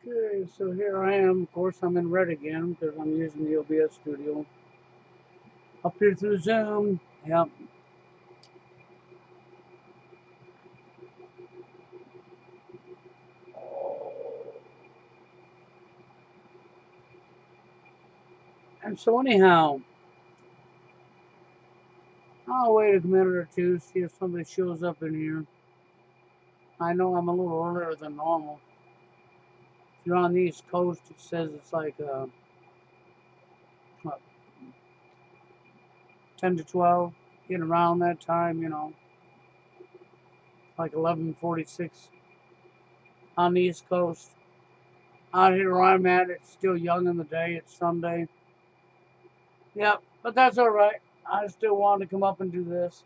Okay, so here I am. Of course, I'm in red again because I'm using the OBS studio. Up here through Zoom. Yep. And so anyhow, I'll wait a minute or two, see if somebody shows up in here. I know I'm a little earlier than normal. If you're on the East Coast, it says it's like what, 10 to 12, getting around that time, like 11:46 on the East Coast. Out here where I'm at, it's still young in the day. It's Sunday. Yep, but that's all right. I still want to come up and do this.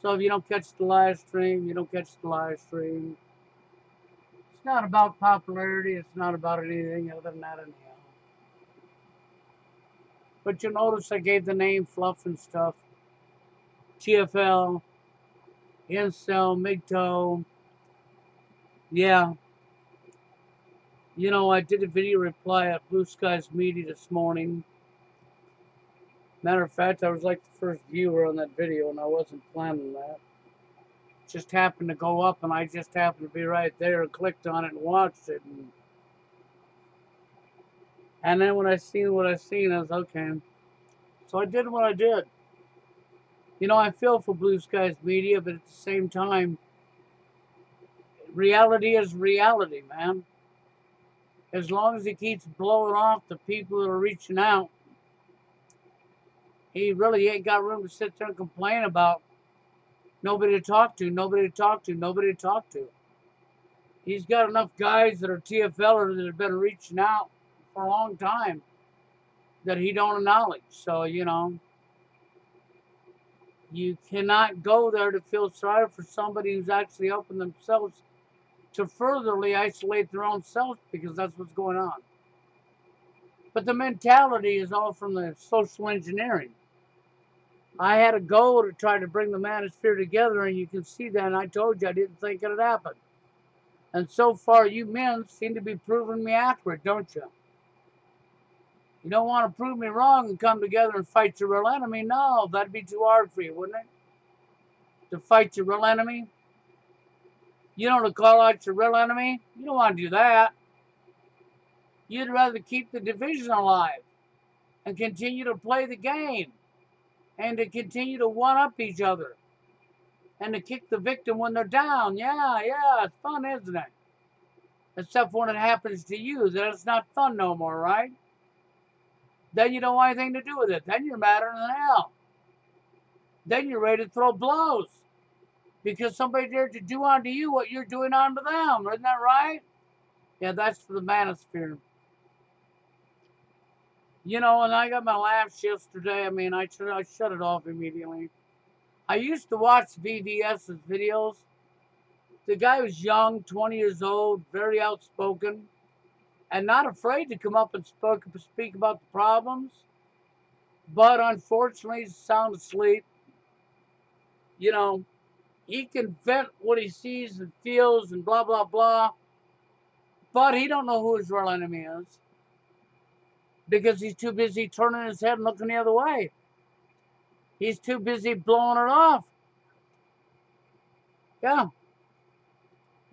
So if you don't catch the live stream, you don't catch the live stream. It's not about popularity. It's not about anything other than that anyhow. But you notice I gave the name Fluff and stuff. TFL, Incel, Mgtow. Yeah. I did a video reply at Blue Skies Media this morning. Matter of fact, I was like the first viewer on that video, and I wasn't planning that. Just happened to go up, and I just happened to be right there and clicked on it and watched it. And then when I seen what I seen, I was okay. So I did what I did. I feel for Blue Skies Media, but at the same time, reality is reality, man. As long as he keeps blowing off the people that are reaching out, he really ain't got room to sit there and complain about nobody to talk to, nobody to talk to, nobody to talk to. He's got enough guys that are TFLers that have been reaching out for a long time that he don't acknowledge. So, you cannot go there to feel sorry for somebody who's actually helping themselves to furtherly isolate their own self because that's what's going on. But the mentality is all from the social engineering. I had a goal to try to bring the manosphere together, and you can see that, and I told you I didn't think it'd happen. And so far, you men seem to be proving me accurate, don't you? You don't want to prove me wrong and come together and fight your real enemy? No, that'd be too hard for you, wouldn't it? To fight your real enemy? You know, to call out your real enemy? You don't want to do that. You'd rather keep the division alive and continue to play the game and to continue to one-up each other and to kick the victim when they're down. Yeah, it's fun, isn't it? Except when it happens to you, then it's not fun no more, right? Then you don't want anything to do with it. Then you're madder than hell. Then you're ready to throw blows because somebody dared to do unto you what you're doing unto them. Isn't that right? Yeah, that's for the manosphere. And I got my laughs yesterday. I mean, I shut it off immediately. I used to watch VVS's videos. The guy was young, 20 years old, very outspoken, and not afraid to come up and speak about the problems. But unfortunately, he's sound asleep. He can vent what he sees and feels and blah, blah, blah. But he don't know who his real enemy is because he's too busy turning his head and looking the other way. He's too busy blowing it off. Yeah.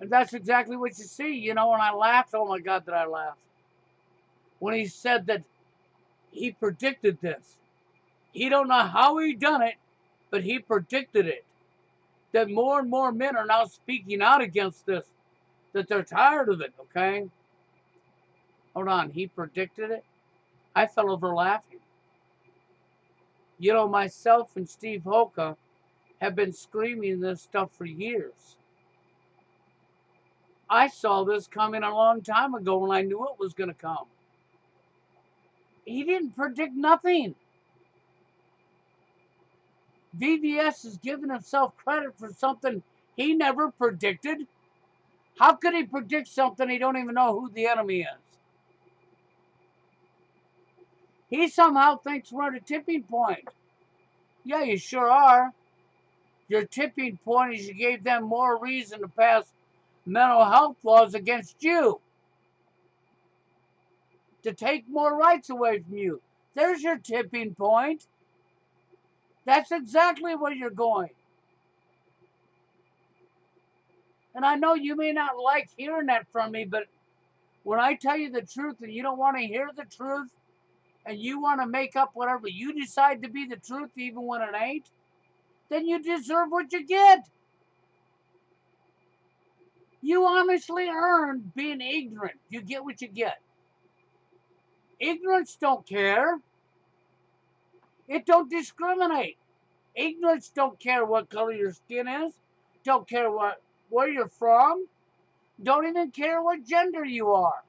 And that's exactly what you see. When I laughed, oh my God, did I laugh. When he said that he predicted this. He don't know how he done it, but he predicted it. That more and more men are now speaking out against this. That they're tired of it, okay? Hold on, he predicted it? I fell over laughing. Myself and Steve Hoka have been screaming this stuff for years. I saw this coming a long time ago when I knew it was going to come. He didn't predict nothing. VVS is giving himself credit for something he never predicted. How could he predict something he don't even know who the enemy is? He somehow thinks we're at a tipping point. Yeah, you sure are. Your tipping point is you gave them more reason to pass mental health laws against you, to take more rights away from you. There's your tipping point. That's exactly where you're going. And I know you may not like hearing that from me, but when I tell you the truth and you don't want to hear the truth and you want to make up whatever you decide to be the truth even when it ain't, then you deserve what you get. You honestly earned being ignorant. You get what you get. Ignorance don't care. It don't discriminate. Ignorance don't care what color your skin is. Don't care where you're from. Don't even care what gender you are.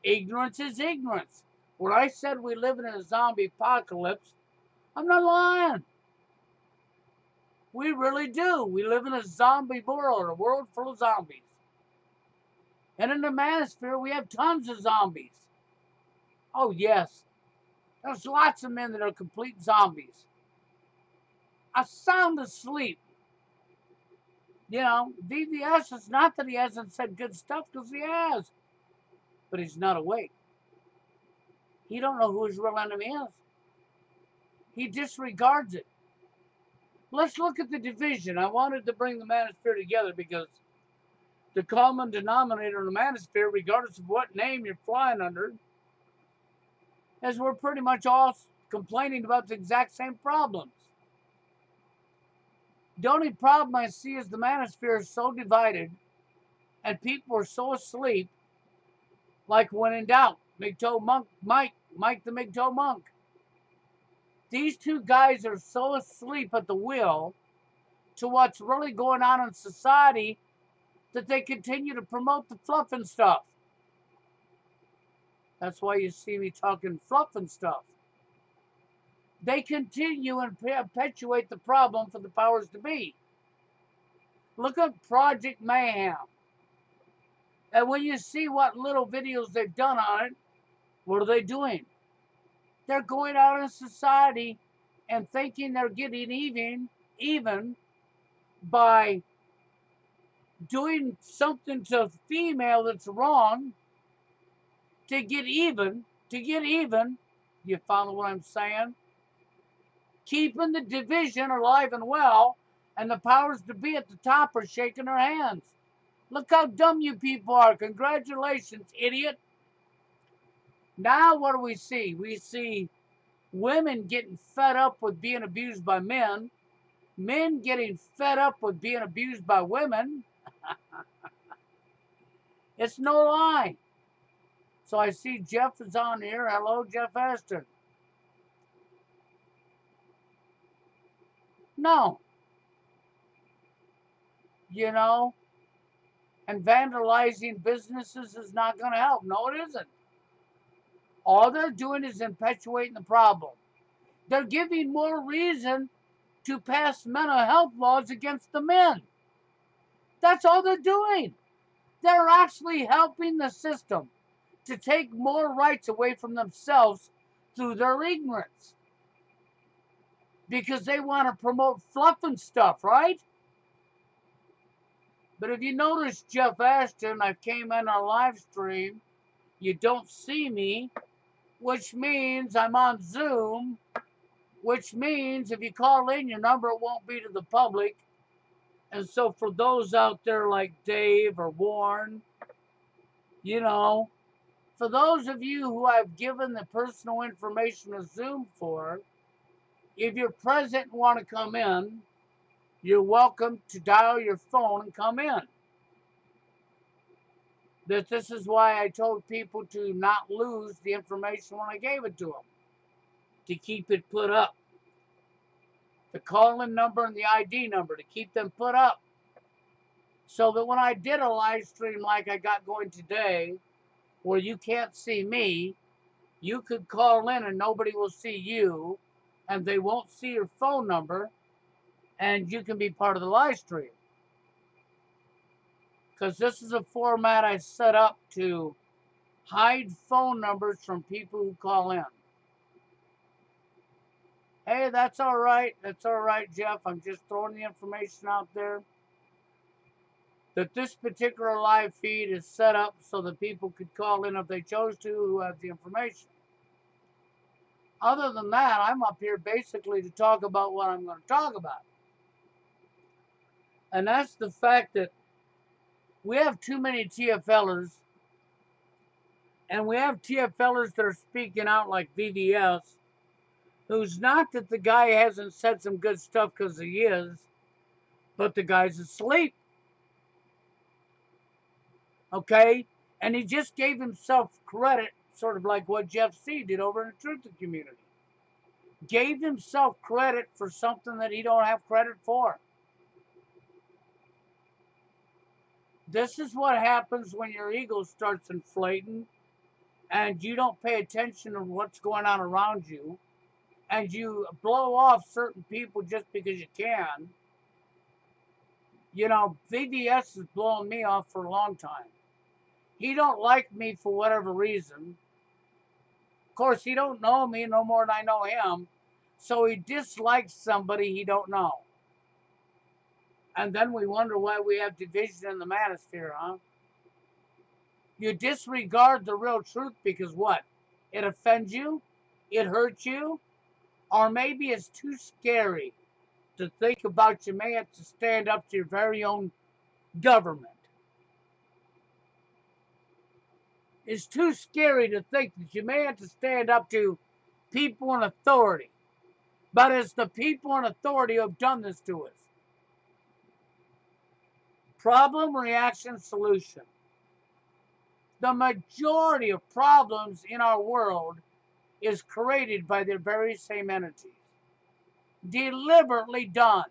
Ignorance is ignorance. When I said we live in a zombie apocalypse, I'm not lying. We really do. We live in a zombie world, a world full of zombies. And in the manosphere, we have tons of zombies. Oh, yes. There's lots of men that are complete zombies. A sound asleep. You know, VVS is not that he hasn't said good stuff, because he has. But he's not awake. He don't know who his real enemy is. He disregards it. Let's look at the division. I wanted to bring the manosphere together because the common denominator in the manosphere, regardless of what name you're flying under, is we're pretty much all complaining about the exact same problems. The only problem I see is the manosphere is so divided and people are so asleep, like when in doubt, Mgtow monk, Mike the Mgtow monk. These two guys are so asleep at the wheel to what's really going on in society that they continue to promote the fluff and stuff. That's why you see me talking fluff and stuff. They continue and perpetuate the problem for the powers to be. Look at Project Mayhem. And when you see what little videos they've done on it, what are they doing? They're going out in society and thinking they're getting even by doing something to a female that's wrong to get even. You follow what I'm saying? Keeping the division alive and well, and the powers to be at the top are shaking their hands. Look how dumb you people are. Congratulations, idiot. Now what do we see? We see women getting fed up with being abused by men getting fed up with being abused by women. It's no lie. So I see Jeff is on here. Hello, Jeff Aston. No. You know, and vandalizing businesses is not going to help. No, it isn't. All they're doing is perpetuating the problem. They're giving more reason to pass mental health laws against the men. That's all they're doing. They're actually helping the system to take more rights away from themselves through their ignorance. Because they want to promote fluff and stuff, right? But if you notice, Jeff Ashton, I came in our live stream. You don't see me, which means I'm on Zoom, which means if you call in, your number won't be to the public. And so for those out there like Dave or Warren, you know, for those of you who I've given the personal information of Zoom for, if you're present and want to come in, you're welcome to dial your phone and come in. This is why I told people to not lose the information when I gave it to them, to keep it put up. The call-in number and the ID number, to keep them put up. So that when I did a live stream like I got going today, where you can't see me, you could call in and nobody will see you, and they won't see your phone number, and you can be part of the live stream. Because this is a format I set up to hide phone numbers from people who call in. Hey, that's all right. That's all right, Jeff. I'm just throwing the information out there. that this particular live feed is set up so that people could call in if they chose to who have the information. Other than that, I'm up here basically to talk about what I'm going to talk about. And that's the fact that we have too many TFLers, and we have TFLers that are speaking out like VDS, who's not that the guy hasn't said some good stuff because he is, but the guy's asleep. Okay? And he just gave himself credit, sort of like what Jeff C. did over in the Truth community. Gave himself credit for something that he don't have credit for. This is what happens when your ego starts inflating and you don't pay attention to what's going on around you and you blow off certain people just because you can. You know, VDS is blowing me off for a long time. He don't like me for whatever reason. Of course, he don't know me no more than I know him. So he dislikes somebody he don't know. And then we wonder why we have division in the manosphere, huh? You disregard the real truth because what? It offends you? It hurts you? Or maybe it's too scary to think about you may have to stand up to your very own government. It's too scary to think that you may have to stand up to people in authority. But it's the people in authority who have done this to us. Problem, reaction, solution. The majority of problems in our world is created by their very same entities. Deliberately done.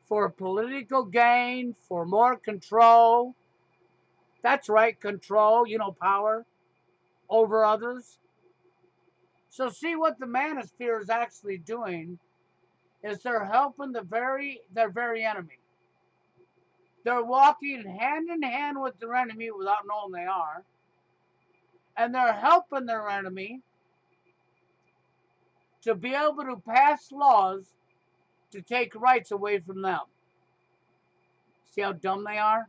For political gain, for more control. That's right, control, power over others. So see what the manosphere is actually doing is they're helping their very enemy. They're walking hand in hand with their enemy without knowing they are. And they're helping their enemy to be able to pass laws to take rights away from them. See how dumb they are?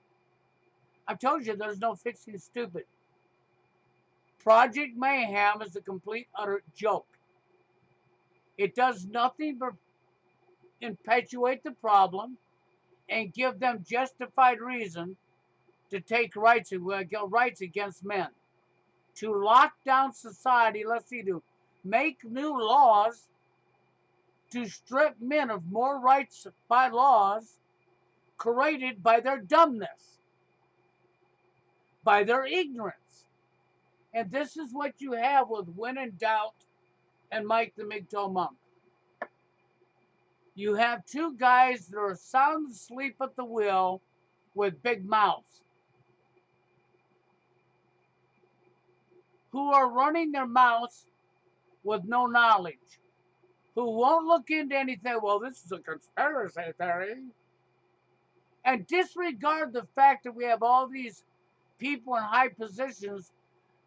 I've told you there's no fixing stupid. Project Mayhem is a complete, utter joke. It does nothing but perpetuate the problem and give them justified reason to take rights against men. To lock down society, let's see, to make new laws to strip men of more rights by laws created by their dumbness, by their ignorance. And this is what you have with When in Doubt and Mike the Mgtow Monk. You have two guys that are sound asleep at the wheel with big mouths, who are running their mouths with no knowledge, who won't look into anything. Well, this is a conspiracy theory. And disregard the fact that we have all these people in high positions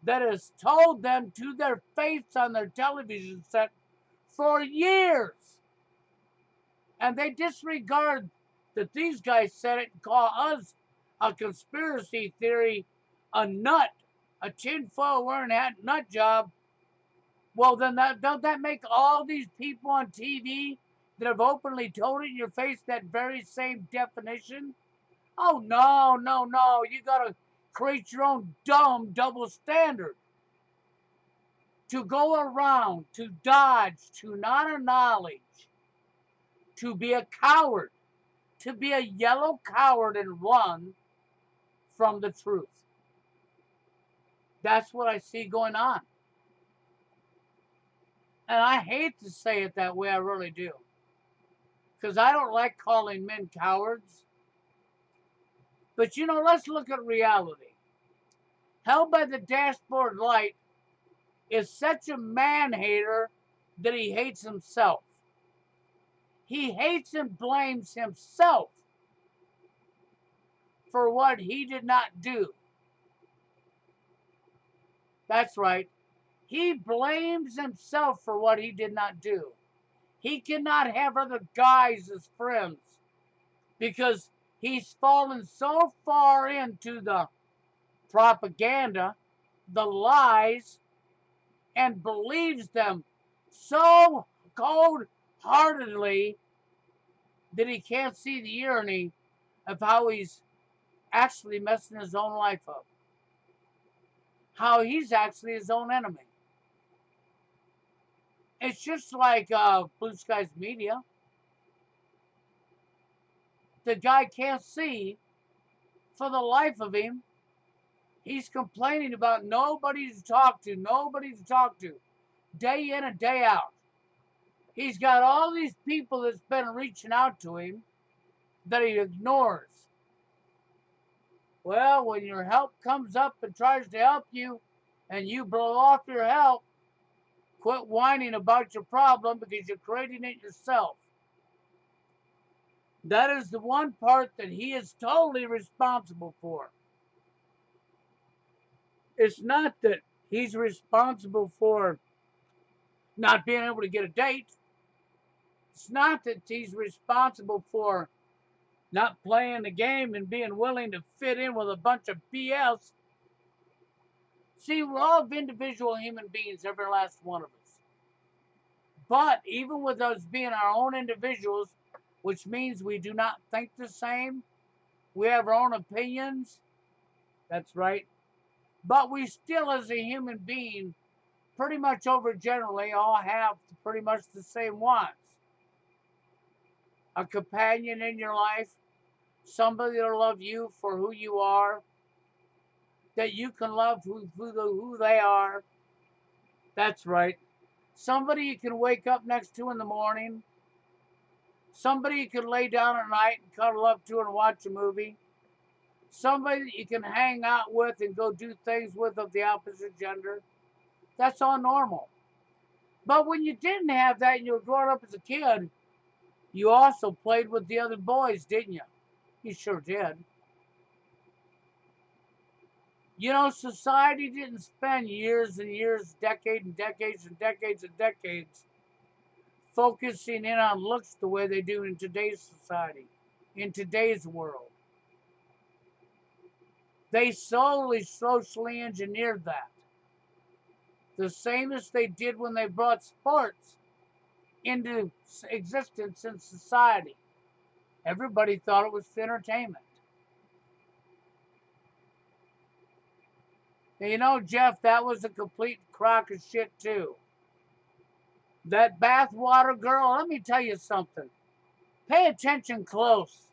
that has told them to their face on their television set for years. And they disregard that these guys said it and call us a conspiracy theory, a nut, a tinfoil wearing hat nut job. Well, then don't that make all these people on TV that have openly told it in your face that very same definition? Oh, no, no, no. You got to create your own dumb double standard. To go around, to dodge, to not acknowledge, to be a coward, to be a yellow coward and run from the truth. That's what I see going on. And I hate to say it that way, I really do. Because I don't like calling men cowards. But let's look at reality. Hell by the dashboard light is such a man-hater that he hates himself. He hates and blames himself for what he did not do. That's right. He blames himself for what he did not do. He cannot have other guys as friends because he's fallen so far into the propaganda, the lies, and believes them so cold-heartedly that he can't see the irony of how he's actually messing his own life up. How he's actually his own enemy. It's just like Blue Skies Media. The guy can't see for the life of him. He's complaining about nobody to talk to, day in and day out. He's got all these people that's been reaching out to him that he ignores. Well, when your help comes up and tries to help you and you blow off your help, quit whining about your problem because you're creating it yourself. That is the one part that he is totally responsible for. It's not that he's responsible for not being able to get a date. It's not that he's responsible for not playing the game and being willing to fit in with a bunch of BS. See, we're all individual human beings, every last one of us. But even with us being our own individuals, which means we do not think the same, we have our own opinions, that's right. But we still, as a human being, pretty much overgenerally all have pretty much the same wants. A companion in your life, somebody to love you for who you are, that you can love who they are. That's right. Somebody you can wake up next to in the morning. Somebody you can lay down at night and cuddle up to and watch a movie. Somebody that you can hang out with and go do things with of the opposite gender. That's all normal. But when you didn't have that and you were growing up as a kid, you also played with the other boys, didn't you? You sure did. You know, society didn't spend years and years, decades and decades and decades and decades focusing in on looks the way they do in today's society, in today's world. They solely socially engineered that. The same as they did when they brought sports into existence in society. Everybody thought it was entertainment. And you know, Jeff, that was a complete crock of shit, too. That bathwater girl, let me tell you something. Pay attention close.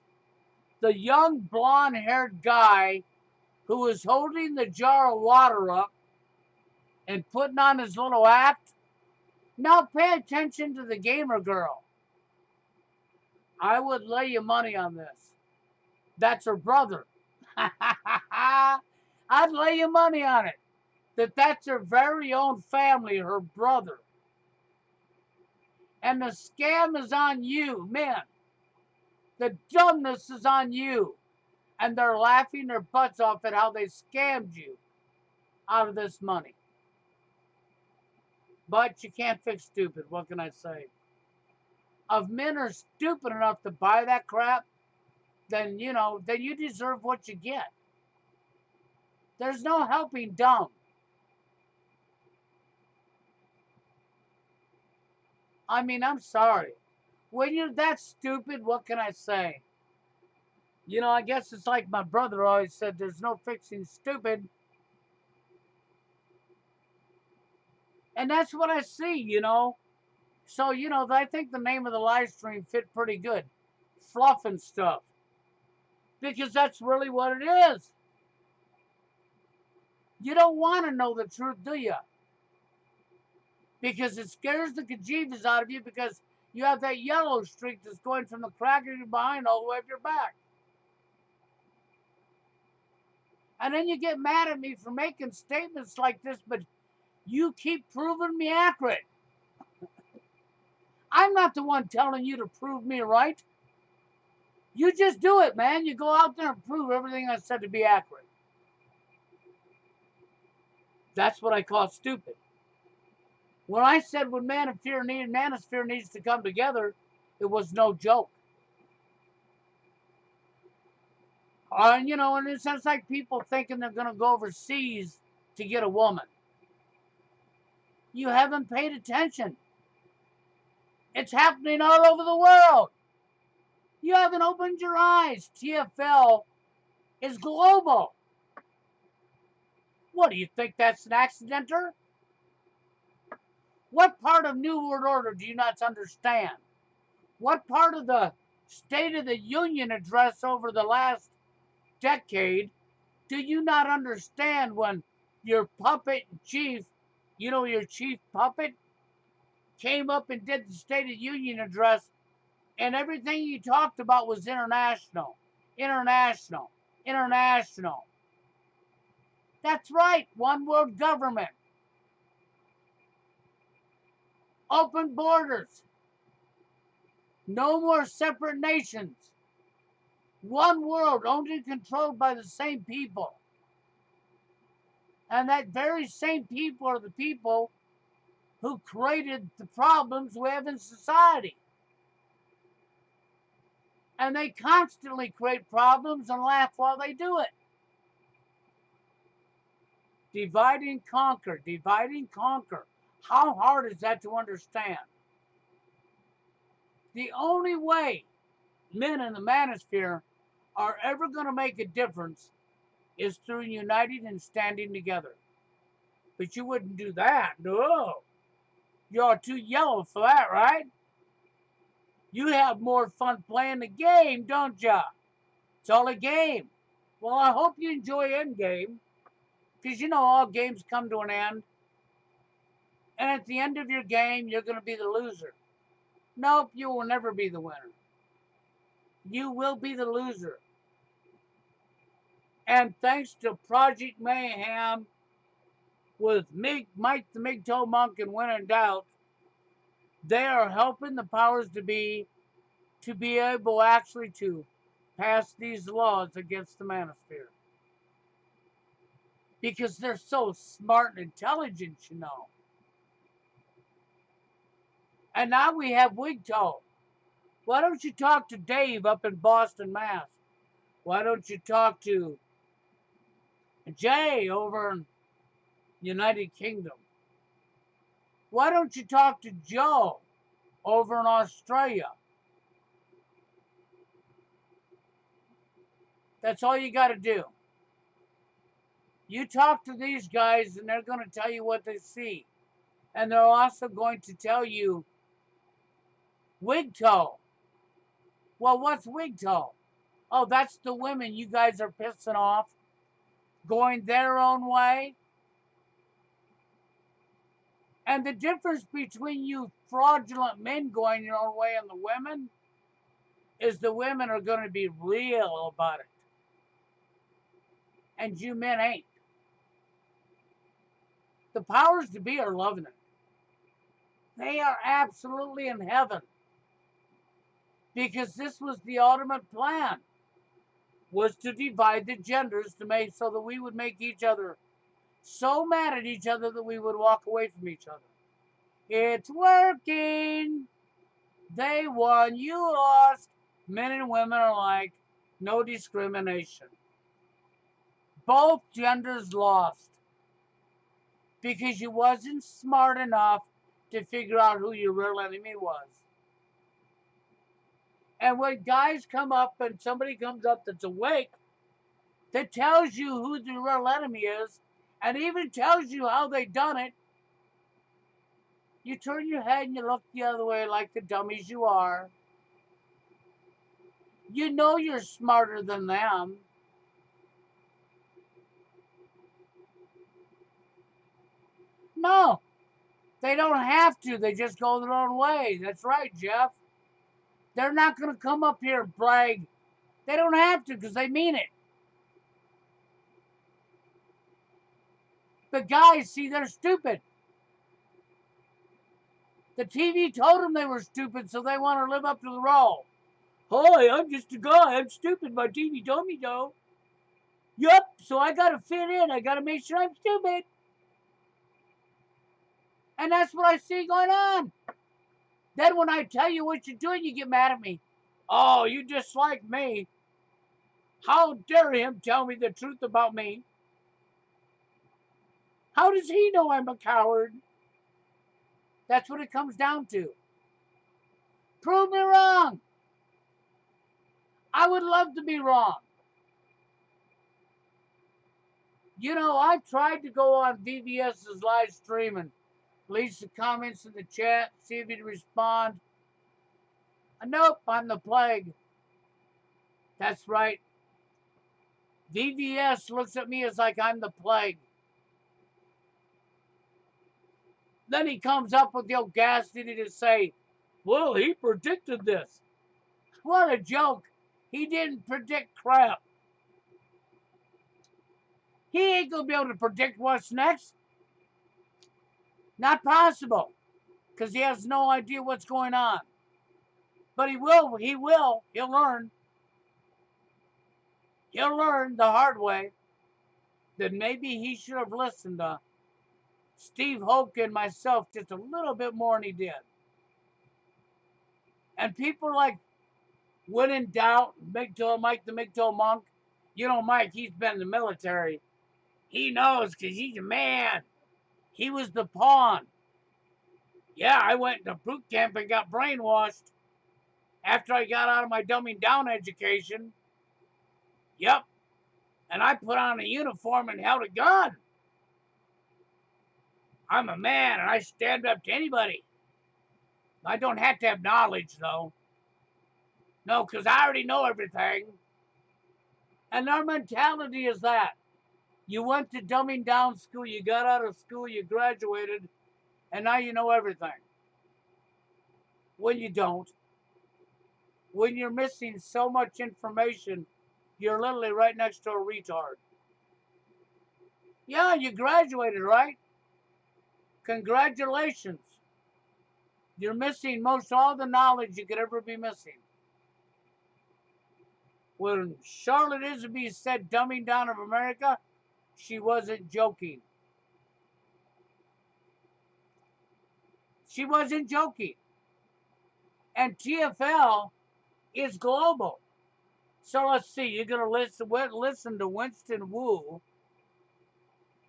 The young blonde-haired guy who was holding the jar of water up and putting on his little act. Now pay attention to the gamer girl. I would lay you money on this. That's her brother. I'd lay you money on it. That's her very own family, her brother. And the scam is on you, men. The dumbness is on you. And they're laughing their butts off at how they scammed you out of this money. But you can't fix stupid. What can I say? If men are stupid enough to buy that crap, then you deserve what you get. There's no helping dumb. I mean, I'm sorry. When you're that stupid, what can I say? You know, I guess it's like my brother always said, there's no fixing stupid. And that's what I see, you know. So, I think the name of the live stream fit pretty good. Fluff and stuff. Because that's really what it is. You don't want to know the truth, do you? Because it scares the bejeebus out of you because you have that yellow streak that's going from the crack of your behind all the way up your back. And then you get mad at me for making statements like this, but you keep proving me accurate. I'm not the one telling you to prove me right. You just do it, man. You go out there and prove everything I said to be accurate. That's what I call stupid. When I said when manosphere needs to come together, it was no joke. And it's just like people thinking they're going to go overseas to get a woman. You haven't paid attention. It's happening all over the world. You haven't opened your eyes. TFL is global. What do you think? That's an accident? What part of New World Order do you not understand? What part of the State of the Union address over the last decade do you not understand when your puppet chief, your chief puppet, came up and did the State of the Union address, and everything he talked about was international, international, international. That's right, one world government, open borders, no more separate nations, one world owned and controlled by the same people. And that very same people are the people who created the problems we have in society. And they constantly create problems and laugh while they do it. Divide and conquer, divide and conquer. How hard is that to understand? The only way men in the manosphere are ever going to make a difference is through uniting and standing together. But you wouldn't do that, no. You're too yellow for that, right? You have more fun playing the game, don't ya? It's all a game. Well, I hope you enjoy Endgame, because all games come to an end. And at the end of your game, you're going to be the loser. Nope, you will never be the winner. You will be the loser. And thanks to Project Mayhem with Mike the Mgtow Monk and When in Doubt, they are helping the powers to be able actually to pass these laws against the manosphere. Because they're so smart and intelligent, And now we have Mgtow. Why don't you talk to Dave up in Boston, Mass? Why don't you talk to Jay over in United Kingdom? Why don't you talk to Joe over in Australia? That's all you got to do. You talk to these guys and they're going to tell you what they see. And they're also going to tell you Mgtow. Well, what's Mgtow? Oh, that's the women you guys are pissing off, going their own way. And the difference between you fraudulent men going your own way and the women is the women are going to be real about it. And you men ain't. The powers to be are loving it. They are absolutely in heaven. Because this was the ultimate plan, was to divide the genders to make so that we would make each other so mad at each other that we would walk away from each other. It's working. They won, you lost. Men and women are like, no discrimination. Both genders lost. Because you wasn't smart enough to figure out who your real enemy was. And when guys come up and somebody comes up that's awake, that tells you who the real enemy is, and even tells you how they done it, you turn your head and you look the other way like the dummies you are. You know you're smarter than them. No, they don't have to. They just go their own way. That's right, Jeff. They're not going to come up here and brag. They don't have to because they mean it. The guys, see, they're stupid. The TV told them they were stupid, so they want to live up to the role. Hi, I'm just a guy. I'm stupid. My TV told me so. Yup, so I got to fit in. I got to make sure I'm stupid. And that's what I see going on. Then when I tell you what you're doing, you get mad at me. Oh, you dislike me. How dare him tell me the truth about me? How does he know I'm a coward? That's what it comes down to. Prove me wrong. I would love to be wrong. You know, I've tried to go on VBS's live stream and leave some comments in the chat, see if he'd respond. Nope, I'm the plague. That's right. VBS looks at me as like I'm the plague. Then he comes up with the audacity to say, well, he predicted this. What a joke. He didn't predict crap. He ain't going to be able to predict what's next. Not possible. Because he has no idea what's going on. But he will. He'll learn. He'll learn the hard way that maybe he should have listened to Steve Hoke and myself just a little bit more than he did. And people like when in doubt, Mgtow, Mike the Mgtow monk. You know, Mike, he's been in the military. He knows because he's a man. He was the pawn. Yeah, I went to boot camp and got brainwashed after I got out of my dumbing down education. Yep. And I put on a uniform and held a gun. I'm a man and I stand up to anybody. I don't have to have knowledge, though. No, because I already know everything. And our mentality is that. You went to dumbing down school, you got out of school, you graduated, and now you know everything. When you don't. When you're missing so much information, you're literally right next to a retard. Yeah, you graduated, right? Congratulations. You're missing most all the knowledge you could ever be missing. When Charlotte Isabey said dumbing down of America, she wasn't joking. She wasn't joking. And TFL is global. So let's see, you're going to listen to Winston Wu,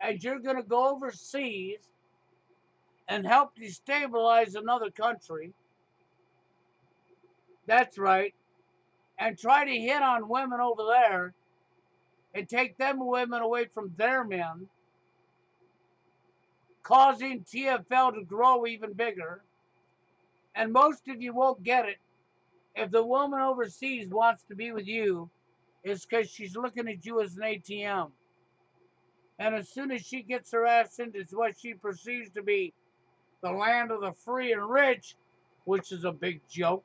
and you're going to go overseas and help destabilize another country. That's right. And try to hit on women over there and take them women away from their men, causing TFL to grow even bigger. And most of you won't get it. If the woman overseas wants to be with you, it's because she's looking at you as an ATM. And as soon as she gets her ass into what she perceives to be the land of the free and rich, which is a big joke,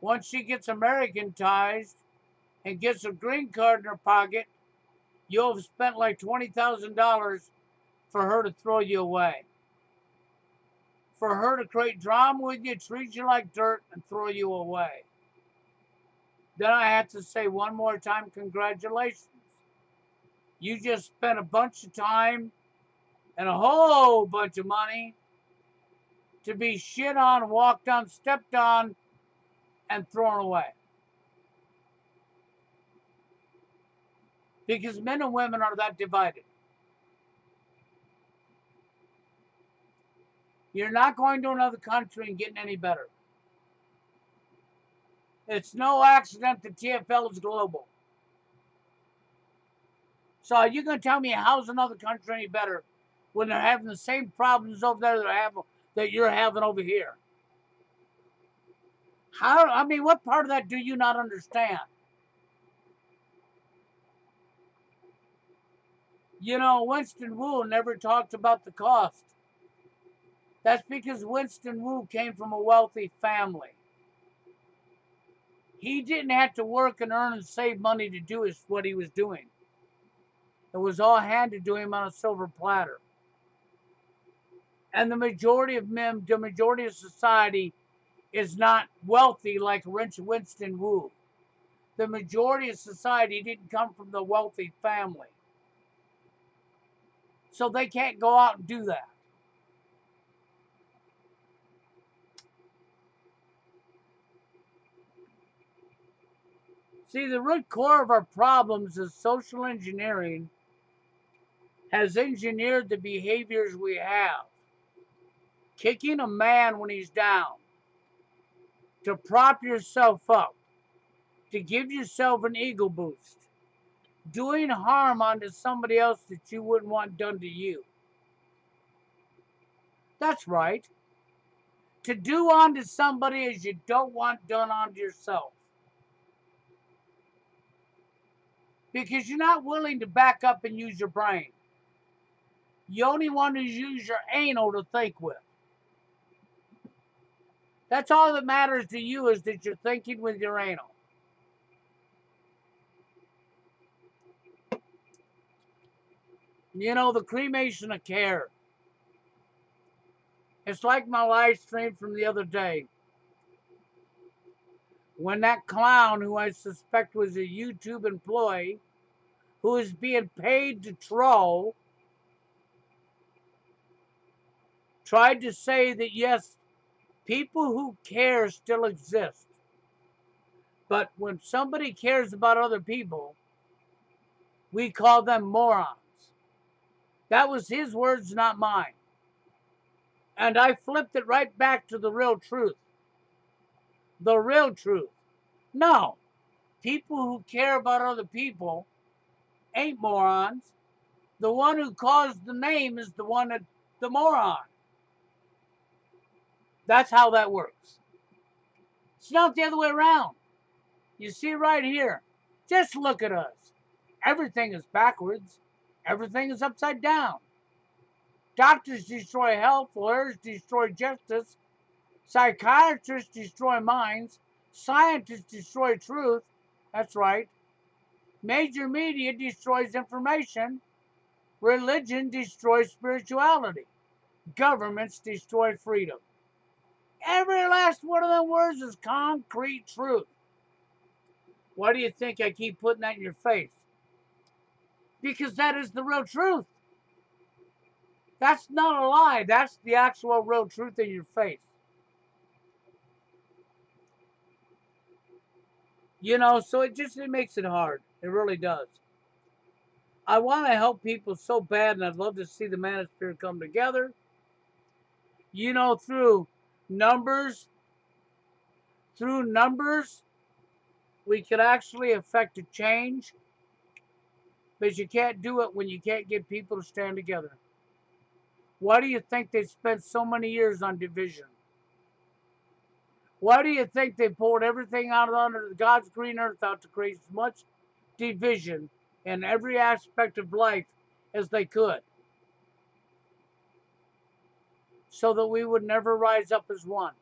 once she gets Americanized and gets a green card in her pocket, you'll have spent like $20,000 for her to throw you away. For her to create drama with you, treat you like dirt, and throw you away. Then I have to say one more time, congratulations. You just spent a bunch of time and a whole bunch of money to be shit on, walked on, stepped on, and thrown away. Because men and women are that divided. You're not going to another country and getting any better. It's no accident that TFL is global. So are you going to tell me how's another country any better when they're having the same problems over there that you're having over here? What part of that do you not understand? You know, Winston Wu never talked about the cost. That's because Winston Wu came from a wealthy family. He didn't have to work and earn and save money to do what he was doing. It was all handed to him on a silver platter. And the majority of society is not wealthy like Winston Wu. The majority of society didn't come from the wealthy family. So they can't go out and do that. See, the root core of our problems is social engineering has engineered the behaviors we have. Kicking a man when he's down, to prop yourself up, to give yourself an ego boost, doing harm onto somebody else that you wouldn't want done to you. That's right. To do onto somebody as you don't want done onto yourself. Because you're not willing to back up and use your brain. You only want to use your anal to think with. That's all that matters to you, is that you're thinking with your anal. You know, the cremation of care. It's like my live stream from the other day. When that clown, who I suspect was a YouTube employee, who is being paid to troll, tried to say that yes, people who care still exist. But when somebody cares about other people, we call them morons. That was his words, not mine. And I flipped it right back to the real truth. The real truth. No, people who care about other people ain't morons. The one who caused the name is the one that the moron. That's how that works. It's not the other way around. You see right here. Just look at us. Everything is backwards. Everything is upside down. Doctors destroy health. Lawyers destroy justice. Psychiatrists destroy minds. Scientists destroy truth. That's right. Major media destroys information. Religion destroys spirituality. Governments destroy freedom. Every last one of them words is concrete truth. Why do you think I keep putting that in your face? Because that is the real truth. That's not a lie. That's the actual real truth in your face. You know, so it makes it hard. It really does. I want to help people so bad, and I'd love to see the manosphere come together. You know, numbers, through numbers, we could actually affect a change, but you can't do it when you can't get people to stand together. Why do you think they spent so many years on division? Why do you think they poured everything out under God's green earth out to create as much division in every aspect of life as they could, so that we would never rise up as one?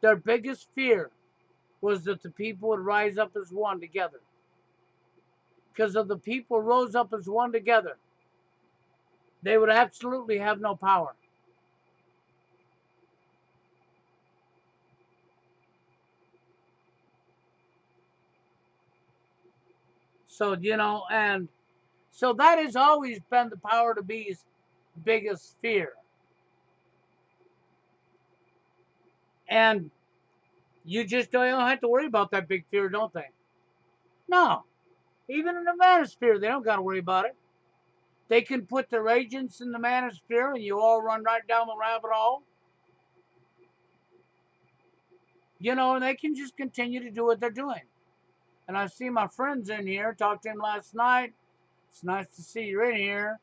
Their biggest fear was that the people would rise up as one together. Because if the people rose up as one together, they would absolutely have no power. So, you know, and so that has always been the power to be's biggest fear. And you just don't have to worry about that big fear, don't they? No. Even in the manosphere, they don't got to worry about it. They can put their agents in the manosphere and you all run right down the rabbit hole. You know, and they can just continue to do what they're doing. And I see my friends in here, talked to him last night. It's nice to see you're in here.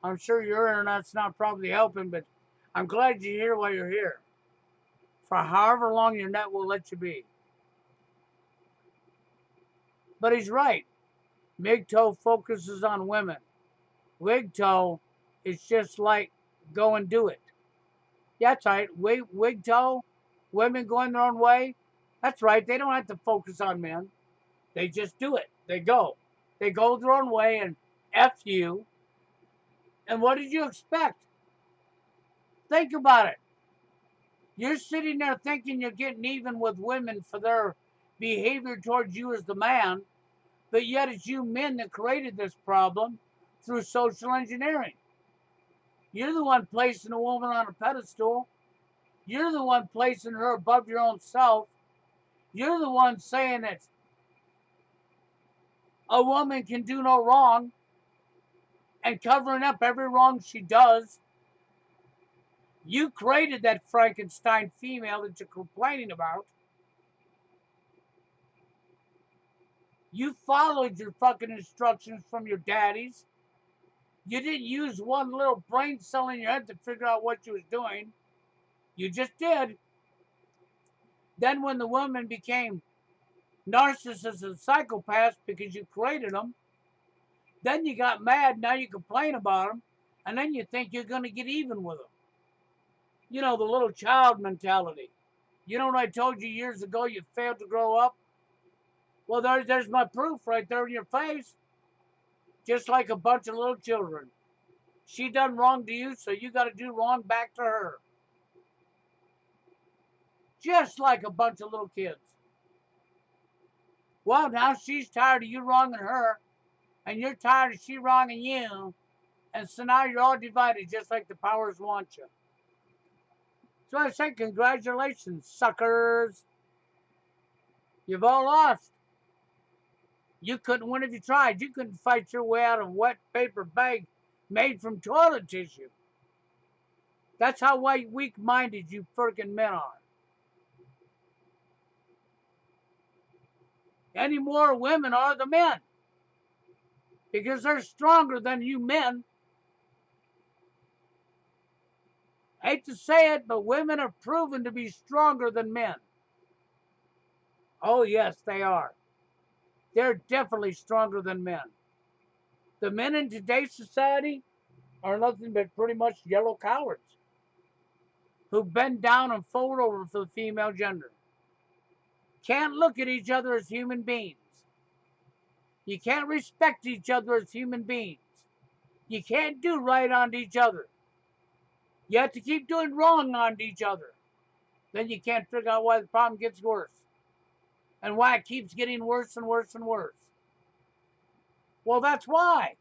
I'm sure your internet's not probably helping, but I'm glad you're here while you're here. For however long your net will let you be. But he's right. Mgtow focuses on women. Wigtow is just like go and do it. Yeah, that's right. Wigtow, women going their own way. That's right. They don't have to focus on men. They just do it. They go. They go their own way and F you. And what did you expect? Think about it. You're sitting there thinking you're getting even with women for their behavior towards you as the man, but yet it's you men that created this problem through social engineering. You're the one placing a woman on a pedestal. You're the one placing her above your own self. You're the one saying that A woman can do no wrong, and covering up every wrong she does. You created that Frankenstein female that you're complaining about. You followed your fucking instructions from your daddies. You didn't use one little brain cell in your head to figure out what you was doing. You just did. Then when the woman became narcissists and psychopaths because you created them, then you got mad. Now you complain about them, and then you think you're going to get even with them. You know, the little child mentality. You know what I told you years ago? You failed to grow up. Well, there's my proof right there in your face. Just like a bunch of little children. She done wrong to you, so you got to do wrong back to her. Just like a bunch of little kids. Well, now she's tired of you wronging her, and you're tired of she wronging you, and so now you're all divided just like the powers want you. So I say, congratulations, suckers. You've all lost. You couldn't win if you tried. You couldn't fight your way out of a wet paper bag made from toilet tissue. That's how weak-minded you freaking men are. Any more women are the men. Because they're stronger than you men. Hate to say it, but women are proven to be stronger than men. Oh, yes, they are. They're definitely stronger than men. The men in today's society are nothing but pretty much yellow cowards who bend down and fold over for the female gender. Can't look at each other as human beings. You can't respect each other as human beings. You can't do right on each other. You have to keep doing wrong on each other. Then you can't figure out why the problem gets worse and why it keeps getting worse and worse and worse. Well, that's why.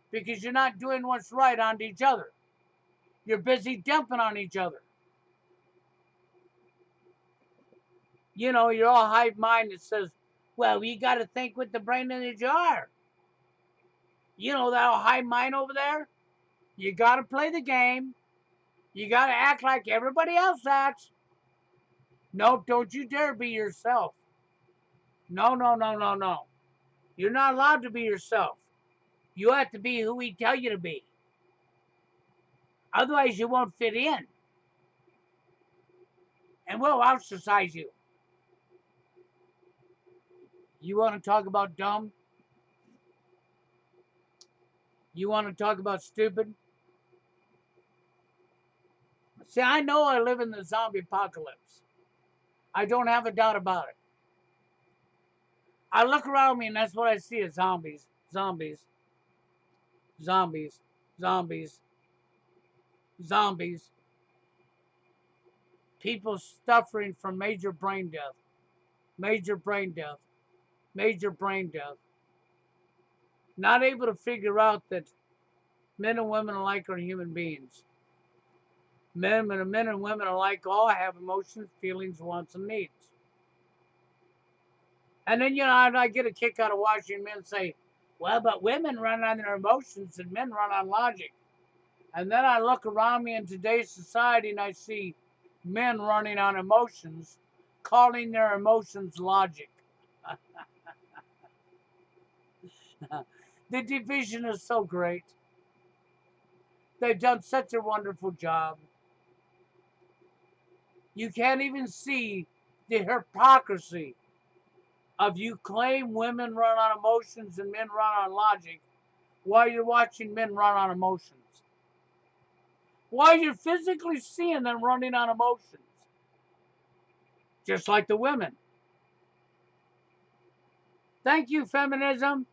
Because you're not doing what's right on each other. You're busy dumping on each other. You know, you're all hive mind that says, well, you got to think with the brain in the jar. You know that hive mind over there? You got to play the game. You got to act like everybody else acts. No, don't you dare be yourself. No, no, no, no, no. You're not allowed to be yourself. You have to be who we tell you to be. Otherwise, you won't fit in. And we'll ostracize you. You want to talk about dumb? You want to talk about stupid? See, I know I live in the zombie apocalypse. I don't have a doubt about it. I look around me and that's what I see is zombies, zombies, zombies, zombies, zombies. People suffering from major brain death, major brain death, major brain death. Not able to figure out that men and women alike are human beings. Men and women alike all have emotions, feelings, wants, and needs. And then, you know, I get a kick out of watching men say, well, but women run on their emotions and men run on logic. And then I look around me in today's society and I see men running on emotions, calling their emotions logic. The division is so great. They've done such a wonderful job. You can't even see the hypocrisy of you claim women run on emotions and men run on logic while you're watching men run on emotions. While you're physically seeing them running on emotions. Just like the women. Thank you, feminism.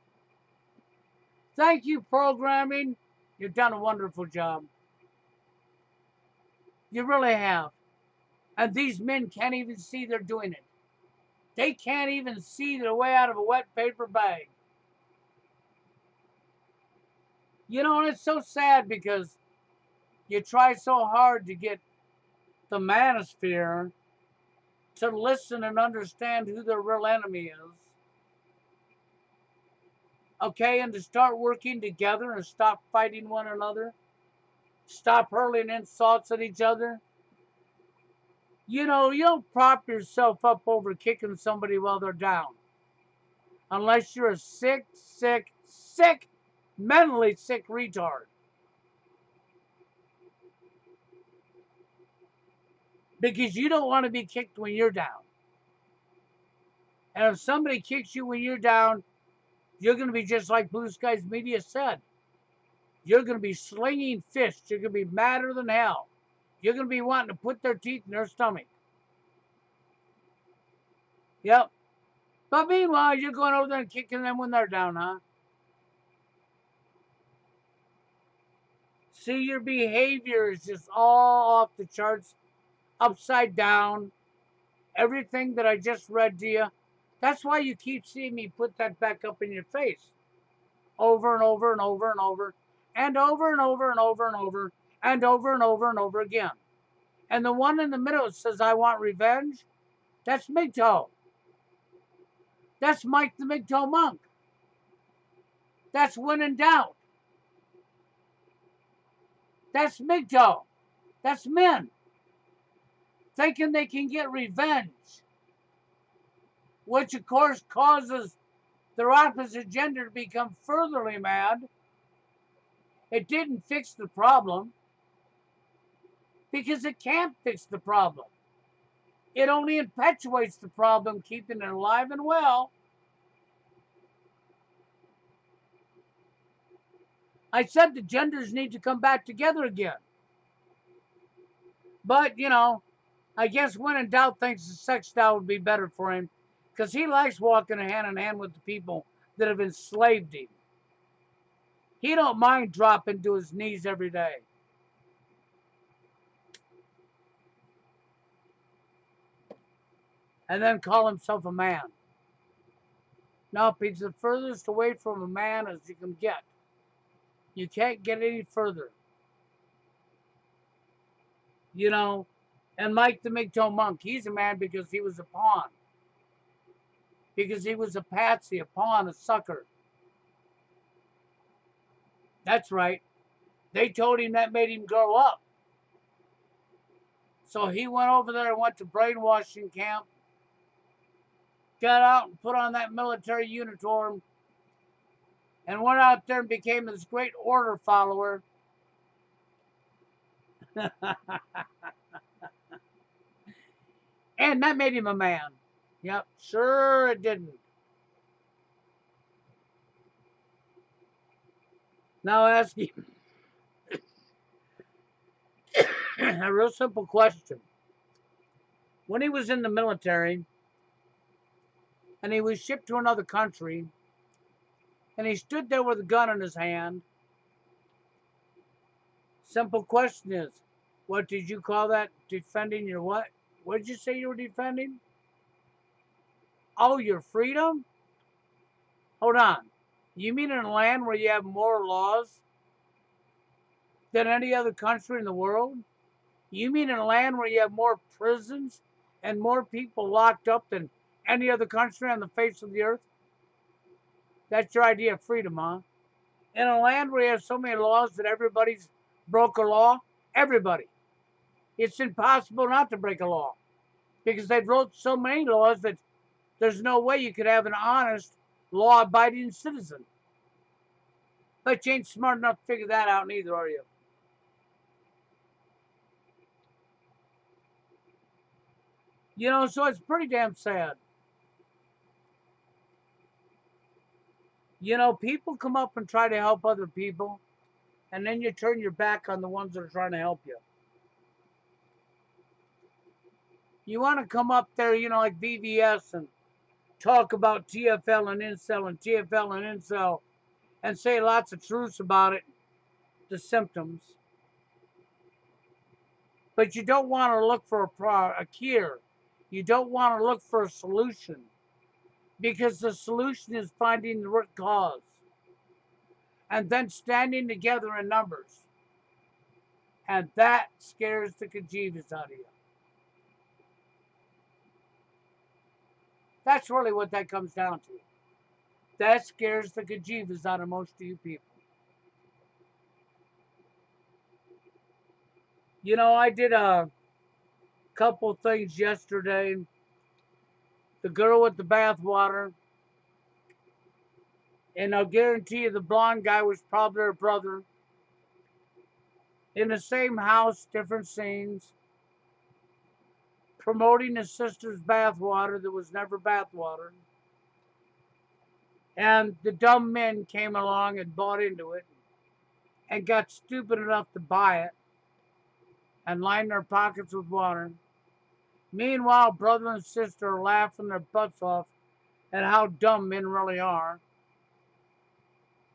Thank you, programming. You've done a wonderful job. You really have. And these men can't even see they're doing it. They can't even see their way out of a wet paper bag. You know, and it's so sad because you try so hard to get the manosphere to listen and understand who their real enemy is. Okay, and to start working together and stop fighting one another, stop hurling insults at each other. You know, you don't prop yourself up over kicking somebody while they're down unless you're a sick, mentally sick retard. Because you don't want to be kicked when you're down. And if somebody kicks you when you're down, you're going to be just like Blue Skies Media said. You're going to be slinging fists. You're going to be madder than hell. You're going to be wanting to put their teeth in their stomach. Yep. But meanwhile, you're going over there and kicking them when they're down, huh? See, your behavior is just all off the charts, upside down. Everything that I just read to you. That's why you keep seeing me put that back up in your face. Over and over and over and over. And over and over and over and over. And over and over and over again. And the one in the middle that says, I want revenge, that's Mgtow. That's Mike the Mgtow monk. That's when in doubt. That's Mgtow. That's men thinking they can get revenge, which of course causes their opposite gender to become furtherly mad. It didn't fix the problem because it can't fix the problem. It only perpetuates the problem, keeping it alive and well. I said the genders need to come back together again. But, you know, I guess when in doubt thinks the sex style would be better for him because he likes walking hand in hand with the people that have enslaved him. He don't mind dropping to his knees every day. And then call himself a man. Nope, he's the furthest away from a man as you can get. You can't get any further. You know, and Mike the Mgtow monk, he's a man because he was a pawn. Because he was a patsy, a pawn, a sucker. That's right. They told him that made him grow up. So he went over there and went to brainwashing camp, got out and put on that military uniform, and went out there and became this great order follower. And that made him a man. Yep, sure it didn't. Now ask him a real simple question. When he was in the military and he was shipped to another country and he stood there with a gun in his hand, simple question is, what did you call that? Defending your what? What did you say you were defending? Oh, your freedom? Hold on. You mean in a land where you have more laws than any other country in the world? You mean in a land where you have more prisons and more people locked up than any other country on the face of the earth? That's your idea of freedom, huh? In a land where you have so many laws that everybody's broke a law? Everybody. It's impossible not to break a law because they've wrote so many laws that there's no way you could have an honest, law-abiding citizen. But you ain't smart enough to figure that out neither, are you? You know, so it's pretty damn sad. You know, people come up and try to help other people, and then you turn your back on the ones that are trying to help you. You want to come up there, you know, like BVS and talk about TFL and Incel and TFL and Incel and say lots of truths about it, the symptoms. But you don't want to look for a cure. You don't want to look for a solution because the solution is finding the root cause and then standing together in numbers. And that scares the conjeeves out of you. That's really what that comes down to. That scares the bejeebus out of most of you people. You know, I did a couple things yesterday. The girl with the bathwater, and I'll guarantee you the blonde guy was probably her brother. In the same house, different scenes, promoting his sister's bathwater that was never bathwater. And the dumb men came along and bought into it and got stupid enough to buy it and line their pockets with water. Meanwhile, brother and sister are laughing their butts off at how dumb men really are.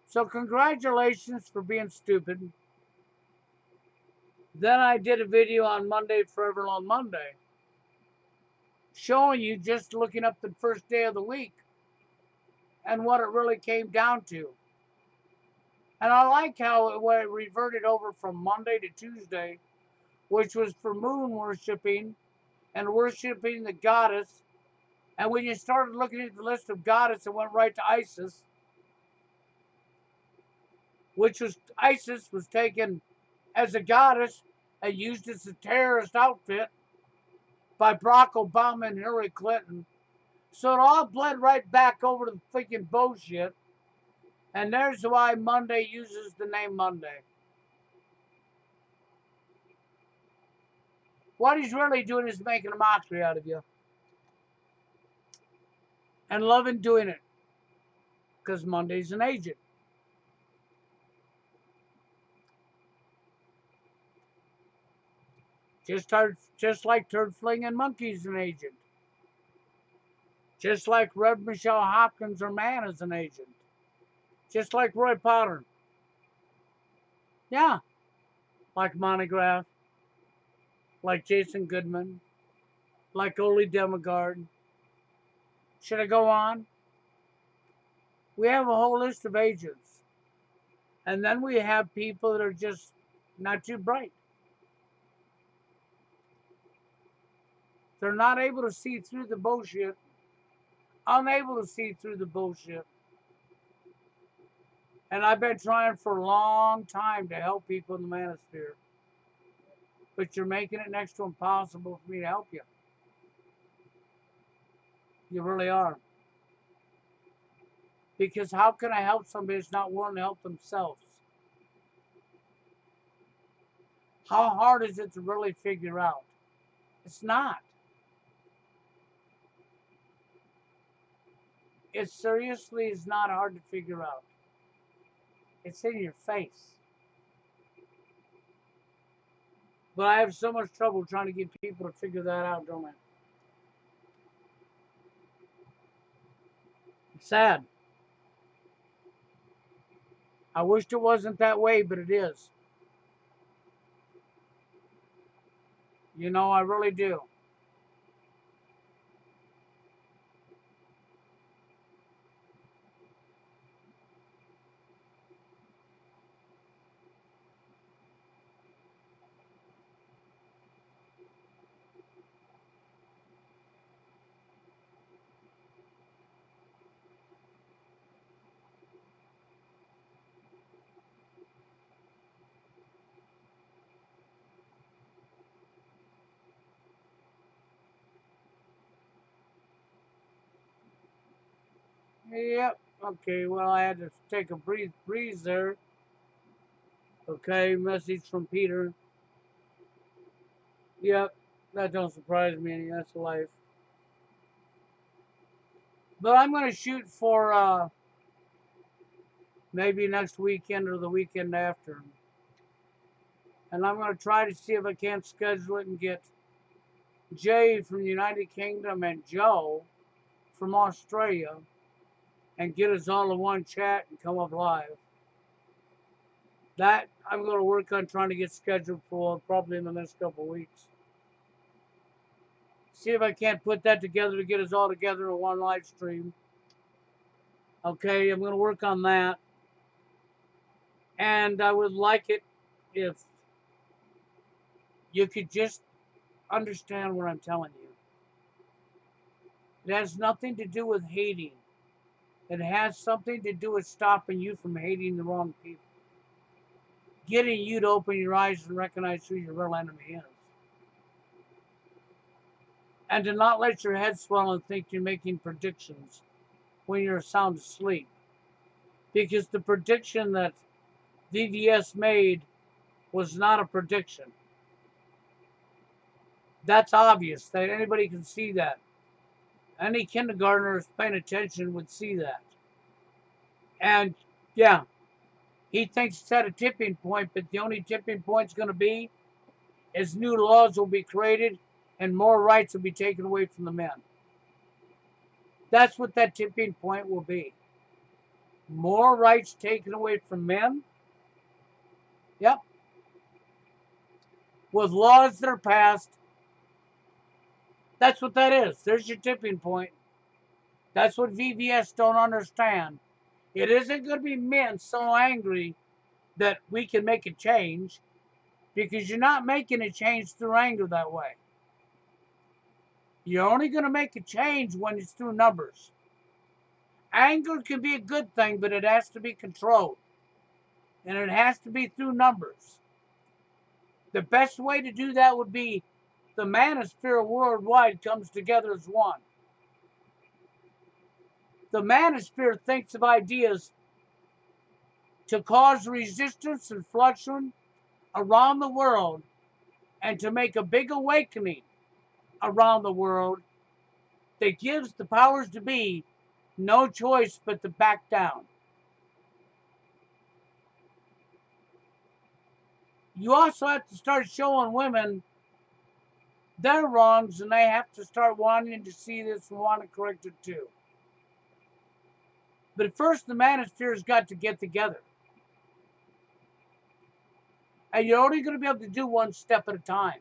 So congratulations for being stupid. Then I did a video on Monday, Forever Long Monday, showing you just looking up the first day of the week and what it really came down to. And I like how it reverted over from Monday to Tuesday, which was for moon worshiping and worshiping the goddess. And when you started looking at the list of goddess, it went right to Isis, which was Isis was taken as a goddess and used as a terrorist outfit by Barack Obama and Hillary Clinton. So it all bled right back over to the freaking bullshit. And there's why Monday uses the name Monday. What he's really doing is making a mockery out of you. And loving doing it. Because Monday's an agent. Just like Turd Flinging Monkey's an agent. Just like Rev Michelle Hopkins, her man, is an agent. Just like Roy Potter. Yeah. Like Monograph. Like Jason Goodman. Like Oli Demigard. Should I go on? We have a whole list of agents. And then we have people that are just not too bright. They're not able to see through the bullshit. Unable to see through the bullshit. And I've been trying for a long time to help people in the manosphere. But you're making it next to impossible for me to help you. You really are. Because how can I help somebody that's not willing to help themselves? How hard is it to really figure out? It's not. It seriously is not hard to figure out. It's in your face. But I have so much trouble trying to get people to figure that out, don't I? It's sad. I wished it wasn't that way, but it is. You know, I really do. Yep. Okay, well, I had to take a breeze there. Okay, message from Peter. Yep, that don't surprise me any. That's life. But I'm going to shoot for maybe next weekend or the weekend after. And I'm going to try to see if I can't schedule it and get Jay from the United Kingdom and Joe from Australia and get us all in one chat and come up live. That I'm going to work on trying to get scheduled for probably in the next couple of weeks. See if I can't put that together to get us all together in one live stream. Okay, I'm going to work on that. And I would like it if you could just understand what I'm telling you. It has nothing to do with hating. It has something to do with stopping you from hating the wrong people. Getting you to open your eyes and recognize who your real enemy is. And to not let your head swell and think you're making predictions when you're sound asleep. Because the prediction that VVS made was not a prediction. That's obvious. That anybody can see that. Any kindergartner who's paying attention would see that. And yeah, he thinks it's at a tipping point, but the only tipping point is going to be is new laws will be created and more rights will be taken away from the men. That's what that tipping point will be. More rights taken away from men. Yep. With laws that are passed. That's what that is. There's your tipping point. That's what VVS don't understand. It isn't going to be men so angry that we can make a change, because you're not making a change through anger that way. You're only going to make a change when it's through numbers. Anger can be a good thing, but it has to be controlled. And it has to be through numbers. The best way to do that would be the manosphere worldwide comes together as one. The manosphere thinks of ideas to cause resistance and fluctuation around the world and to make a big awakening around the world that gives the powers to be no choice but to back down. You also have to start showing women their wrongs, and they have to start wanting to see this and want to correct it too. But first, the manosphere's got to get together. And you're only going to be able to do one step at a time.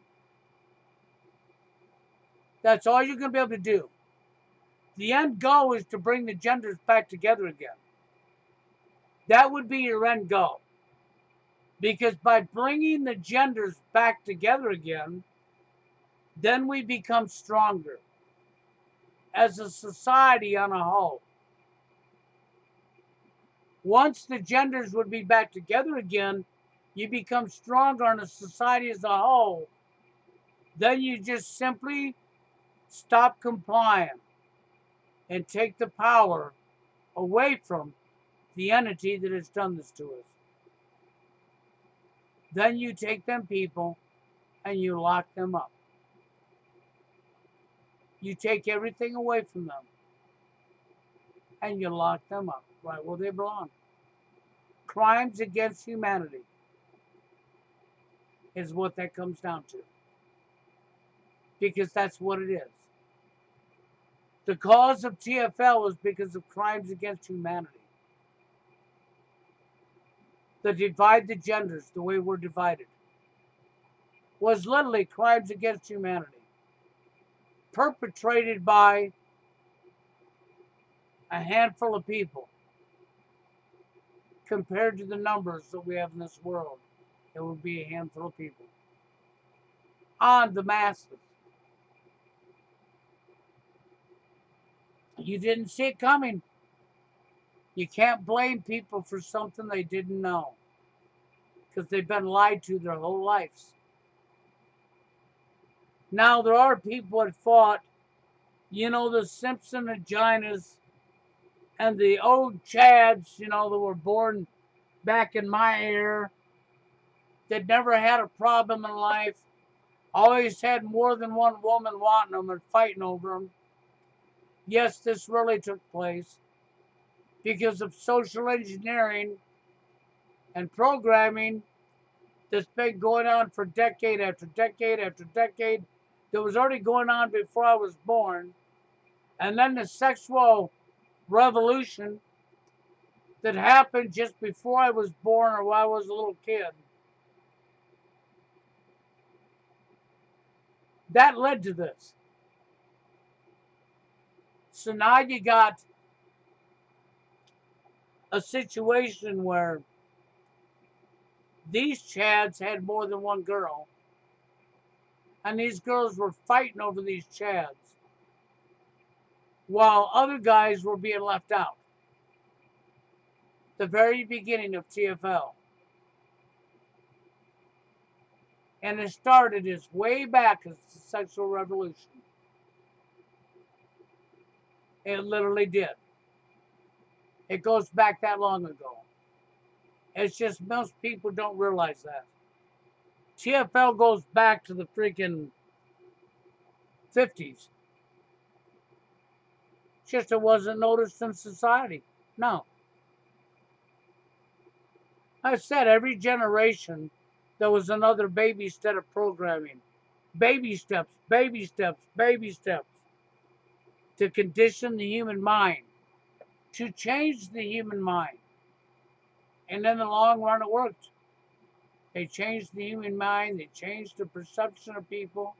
That's all you're going to be able to do. The end goal is to bring the genders back together again. That would be your end goal. Because by bringing the genders back together again, then we become stronger as a society on a whole. Once the genders would be back together again, you become stronger on a society as a whole. Then you just simply stop complying and take the power away from the entity that has done this to us. Then you take them people and you lock them up. You take everything away from them and you lock them up right where they belong. Crimes against humanity is what that comes down to. Because that's what it is. The cause of TFL is because of crimes against humanity. The divide the genders, the way we're divided, was literally crimes against humanity. Perpetrated by a handful of people compared to the numbers that we have in this world. It would be a handful of people. On the masses. You didn't see it coming. You can't blame people for something they didn't know, because they've been lied to their whole lives. Now, there are people that fought, the Simpson vaginas and the old Chads, that were born back in my era, that never had a problem in life, always had more than one woman wanting them and fighting over them. Yes, this really took place because of social engineering and programming that's been going on for decade after decade after decade, that was already going on before I was born. And then the sexual revolution that happened just before I was born or while I was a little kid. That led to this. So now you got a situation where these Chads had more than one girl, and these girls were fighting over these Chads, while other guys were being left out. the very beginning of TFL. And it started as way back as the sexual revolution. It literally did. It goes back that long ago. It's just most people don't realize that. TFL goes back to the freaking 50s. Just it wasn't noticed in society. No. I said every generation there was another baby step of programming. Baby steps, baby steps, baby steps to condition the human mind, to change the human mind. And in the long run, it worked. They changed the human mind, they changed the perception of people.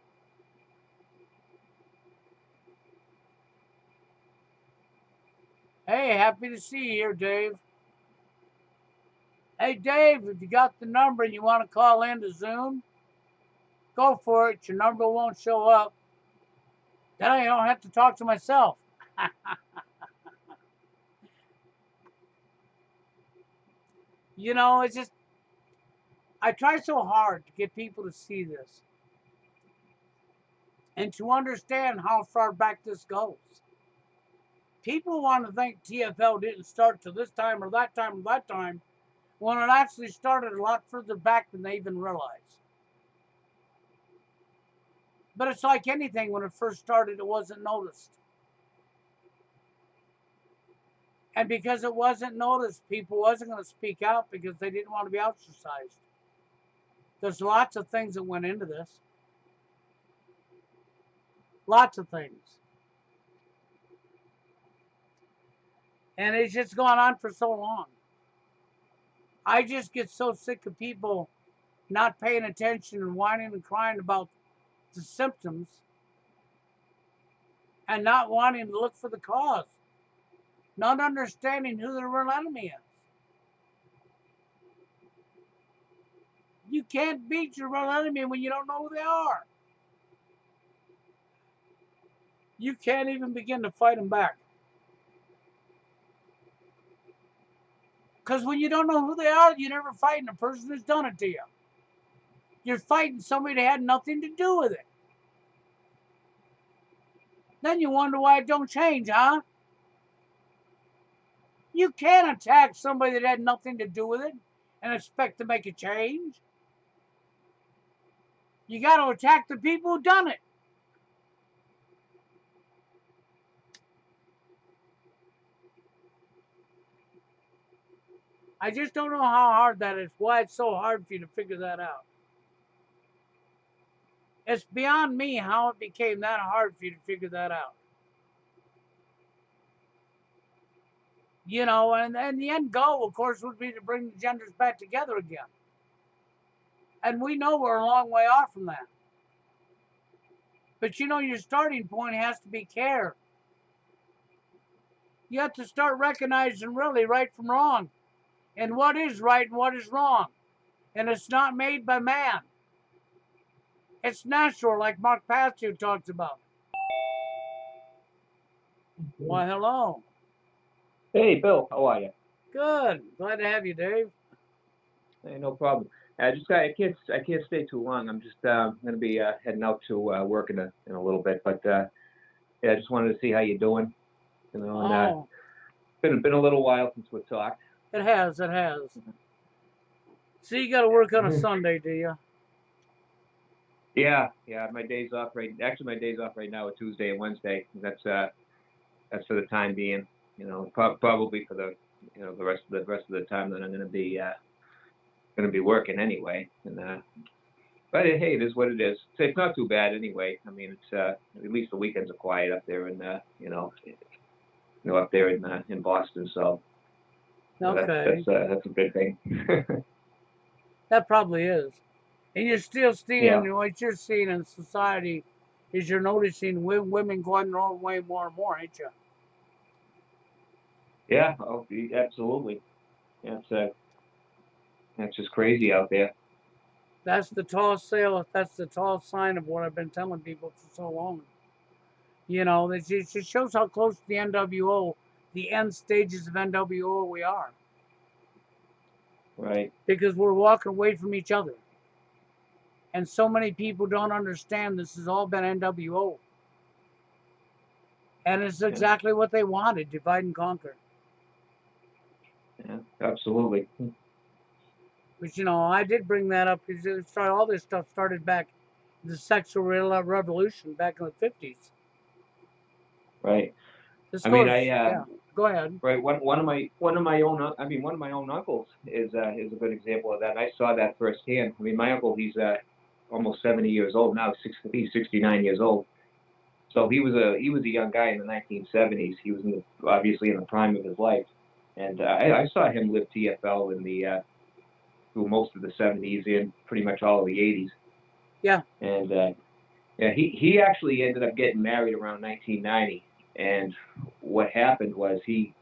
Hey, happy to see you here, Dave. Hey, Dave, if you got the number and you want to call in to Zoom, go for it. Your number won't show up. Then I don't have to talk to myself. You know, it's just, I try so hard to get people to see this and to understand how far back this goes. People want to think TFL didn't start to this time or that time or that time, when it actually started a lot further back than they even realize. But it's like anything, when it first started, it wasn't noticed. And because it wasn't noticed, people wasn't going to speak out because they didn't want to be ostracized. There's lots of things that went into this. Lots of things. And it's just gone on for so long. I just get so sick of people not paying attention and whining and crying about the symptoms and not wanting to look for the cause, not understanding who the real enemy is. You can't beat your real enemy when you don't know who they are. You can't even begin to fight them back. Because when you don't know who they are, you're never fighting the person who's done it to you. You're fighting somebody that had nothing to do with it. Then you wonder why it don't change, huh? You can't attack somebody that had nothing to do with it and expect to make a change. You got to attack the people who done it. I just don't know how hard that is. Why it's so hard for you to figure that out. It's beyond me how it became that hard for you to figure that out. You know, and the end goal, of course, would be to bring the genders back together again. And we know we're a long way off from that. But you know, your starting point has to be care. You have to start recognizing really right from wrong, and what is right and what is wrong. And it's not made by man. It's natural, like Mark Pastor talks about. Why, hello. Hey, Bill, how are you? Good. Glad to have you, Dave. Hey, no problem. I can't stay too long. I'm just gonna be heading out to work in a little bit, but yeah, I just wanted to see how you're doing. You know, and Oh, been a little while since we talked. it has. It has. So you got to work on a Sunday, do you? Yeah, yeah. My days off right. Actually, my days off right now are Tuesday and Wednesday. That's for the time being. You know, probably for the rest of the time that I'm gonna be working anyway. And but hey, it is what it is. So it's not too bad anyway. I mean, it's at least the weekends are quiet up there, and up there in Boston. So Okay. that's a good thing. That probably is. And you're still Yeah, seeing what you're seeing in society is you're noticing women going their own way more and more, ain't you? yeah, oh, absolutely. That's that's just crazy out there. That's the tall sale. That's the tall sign of what I've been telling people for so long. You know, it just shows how close to the NWO, the end stages of NWO we are. Right. because we're walking away from each other. And so many people don't understand this has all been NWO. And it's Yeah. exactly what they wanted, divide and conquer. Yeah. Absolutely. Which, I did bring that up because all this stuff started back the sexual revolution back in the 50s. Right. This I mean, goes, yeah, go ahead. right, one of my own one of my own uncles is a good example of that. I saw that firsthand. I mean, my uncle, he's almost 70 years old now. He's 69 years old. So he was a young guy in the 1970s. He was obviously in the prime of his life, and I saw him live TFL in the through most of the 70s and pretty much all of the 80s. Yeah, And yeah, he actually ended up getting married around 1990. And what happened was he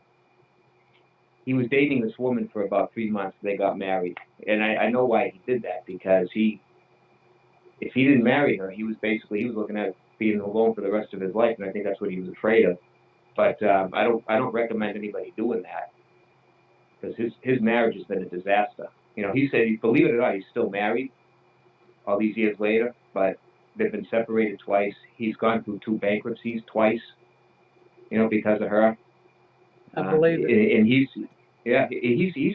was dating this woman for about 3 months. They got married, and I know why he did that, because if he didn't marry her, he was looking at being alone for the rest of his life, and I think that's what he was afraid of. But I don't recommend anybody doing that, because his marriage has been a disaster. He said, believe it or not, he's still married all these years later, but they've been separated twice. He's gone through two bankruptcies twice, because of her. I believe it. And he's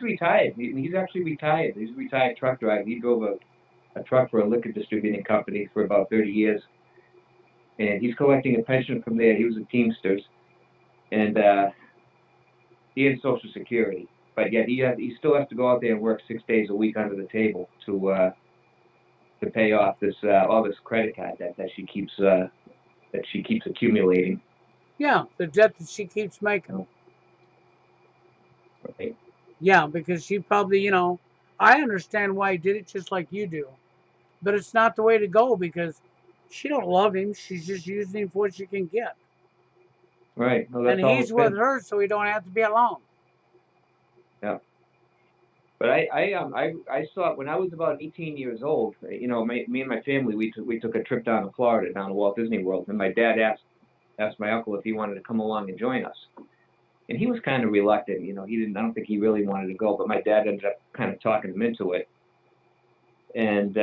retired. He's actually retired. He's a retired truck driver. He drove a truck for a liquor distributing company for about 30 years, and he's collecting a pension from there. He was a Teamsters, and he had Social Security, but yet he still has to go out there and work 6 days a week under the table to pay off this all this credit card that she keeps accumulating. Yeah, the debt that she keeps making. You right? Yeah, because she probably, I understand why he did it just like you do. But it's not the way to go because she don't love him. She's just using him for what she can get. Right. No, And that's all he's it's with been. her so he don't have to be alone. Yeah. But I saw it when I was about 18 years old. Me and my family, we took a trip down to Florida, down to Walt Disney World, and my dad asked my uncle if he wanted to come along and join us. And he was kind of reluctant. He didn't. I don't think he really wanted to go, but my dad ended up kind of talking him into it. And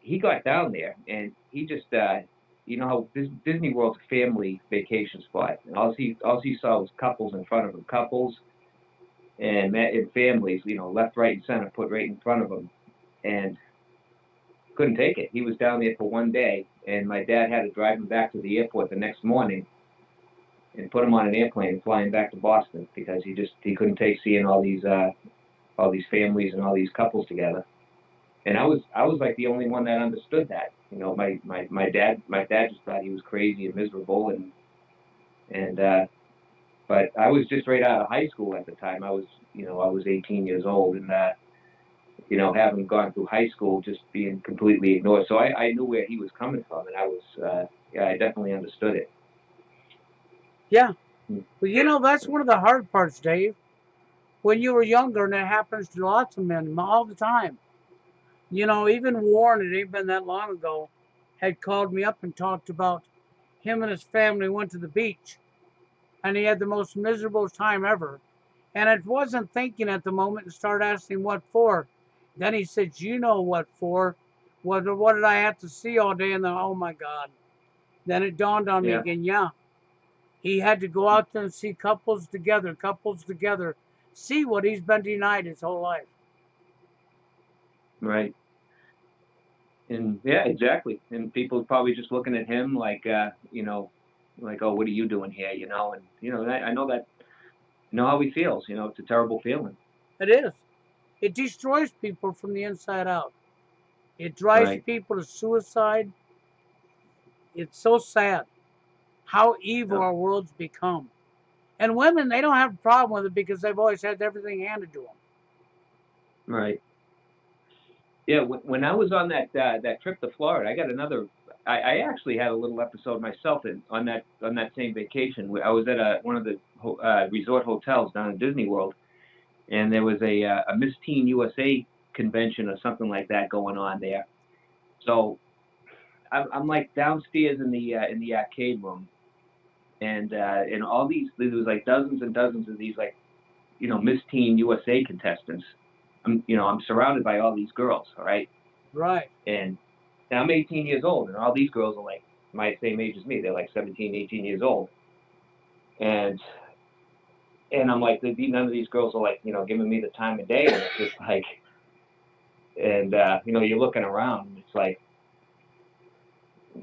he got down there, and he just, how Disney World's a family vacation spot, and all he saw was couples in front of him, couples and families, left, right, and center, put right in front of him, and couldn't take it. He was down there for one day, and my dad had to drive him back to the airport the next morning and put him on an airplane and fly him back to Boston, because he couldn't take seeing all these families and all these couples together. And I was like the only one that understood that. My dad just thought he was crazy and miserable, and but I was just right out of high school at the time. I was 18 years old, and having gone through high school, just being completely ignored. So I knew where he was coming from, and yeah, I definitely understood it. Yeah. Hmm. But that's one of the hard parts, Dave. When you were younger, and it happens to lots of men all the time. Even Warren, it ain't been that long ago, had called me up and talked about him and his family went to the beach and he had the most miserable time ever. And I wasn't thinking at the moment and started asking what for. Then he said, "You know what for? What did I have to see all day?" And then, oh my God. Then it dawned on me Yeah, again, yeah. He had to go out there and see couples together, see what he's been denied his whole life. right. And yeah, exactly. And people probably just looking at him like, oh, what are you doing here? And I know that, how he feels. It's a terrible feeling. It is. It destroys people from the inside out. It drives Right. people to suicide. It's so sad how evil Yeah. our world's become. And women, they don't have a problem with it because they've always had everything handed to them. Right. Yeah, when I was on that trip to Florida, I got another. I actually had a little episode myself on that same vacation. I was at one of the resort hotels down in Disney World, and there was a Miss Teen USA convention or something like that going on there. So I'm like downstairs in the arcade room, and all these there was like dozens and dozens of these, like, Miss Teen USA contestants, I'm surrounded by all these girls, all right, Right. and I'm 18 years old, and all these girls are like my same age as me. They're like 17, 18 years old, and I'm like, none of these girls are like, giving me the time of day, and it's just like, and you're looking around, and it's like,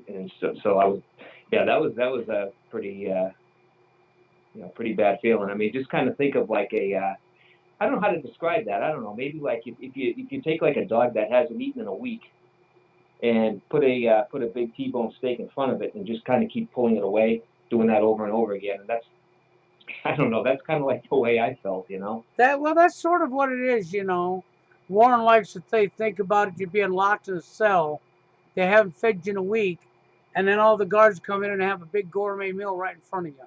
and so I was, yeah, that was a pretty, pretty bad feeling. I mean, just kind of think of like I don't know how to describe that. I don't know, maybe like if you take like a dog that hasn't eaten in a week and put a big T-bone steak in front of it and just kind of keep pulling it away, doing that over and over again, and that's, I don't know, that's kind of like the way I felt. That's sort of what it is, Warren likes to think about it. You're being locked in a cell. They haven't fed you in a week, and then all the guards come in and have a big gourmet meal right in front of you,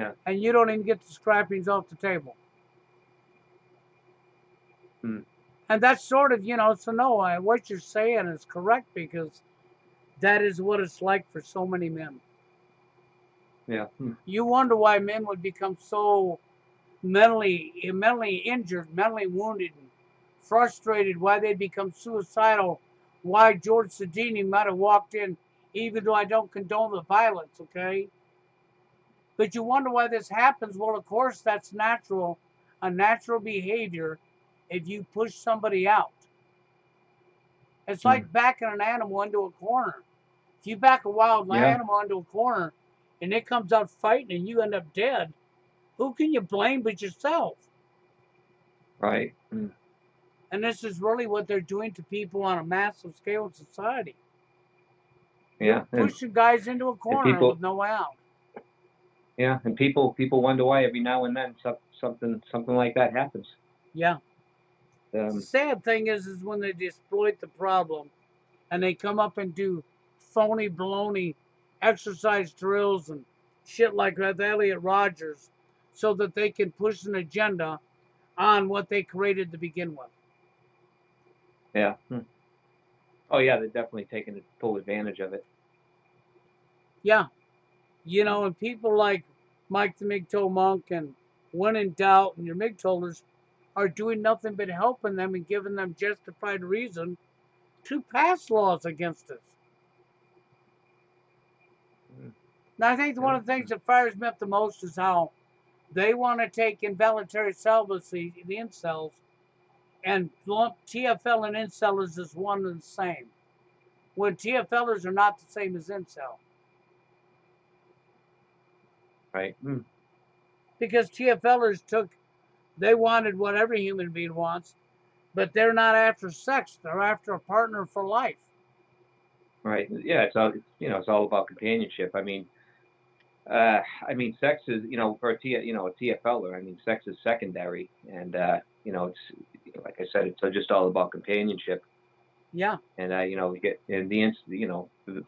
Yeah. and you don't even get the scrappings off the table. Hmm. And that's sort of, so no, what you're saying is correct because that is what it's like for so many men. Yeah. Hmm. You wonder why men would become so mentally injured, mentally wounded, and frustrated, why they become suicidal, why George Sedini might have walked in, even though I don't condone the violence, okay? But you wonder why this happens. Well, of course, that's natural, a natural behavior if you push somebody out. It's Hmm. like backing an animal into a corner. If you back a wild Yeah. animal into a corner and it comes out fighting and you end up dead, who can you blame but yourself? Right. Hmm. And this is really what they're doing to people on a massive scale in society. They're Yeah. And pushing guys into a and corner people, with no way out. yeah, and people wonder why every now and then something like that happens. Yeah. Um. Sad thing is when they exploit the problem and they come up and do phony baloney exercise drills and shit like that, Elliot Rogers, so that they can push an agenda on what they created to begin with. Yeah. Hmm. Oh yeah, they're definitely taking full advantage of it. Yeah, and people like Mike the Mgtow Monk and When in Doubt and your Mgtowers are doing nothing but helping them and giving them justified reason to pass laws against us. Hmm. Now, I think one Yeah. of the things that fires me up the most is how they want to take involuntary celibacy, the incels, and lump TFL and incels as one and the same, when TFLers are not the same as incel. Right. Hmm. Because TFLers they wanted what every human being wants, but they're not after sex. They're after a partner for life. Right. Yeah. It's all about companionship. Uh, sex is, for a TFLer. Sex is secondary, and it's like I said, it's just all about companionship. Yeah, And we get in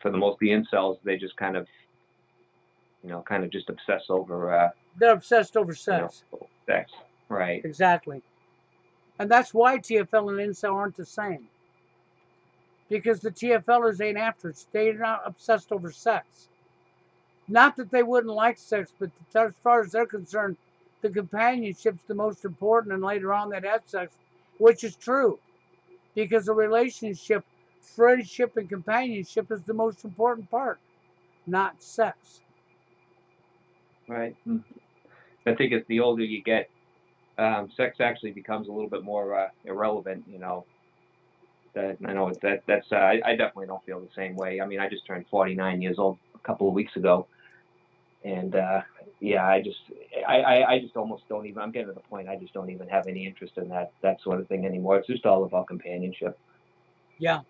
for the most of the incels, they just kind of just obsess over they're obsessed over you know sex. sex. Right. Exactly. And that's why TFL and incel aren't the same. Because the TFLers ain't after it. They're not obsessed over sex. Not that they wouldn't like sex, but as far as they're concerned, the companionship's the most important, and later on they'd have sex, which is true. Because a relationship, friendship, and companionship is the most important part, not sex. Right. I think as the older you get, sex actually becomes a little bit more irrelevant. That I know that's I definitely don't feel the same way. I just turned 49 years old a couple of weeks ago, and yeah, I just almost don't even. I'm getting to the point. I just don't even have any interest in that sort of thing anymore. It's just all about companionship. Yeah,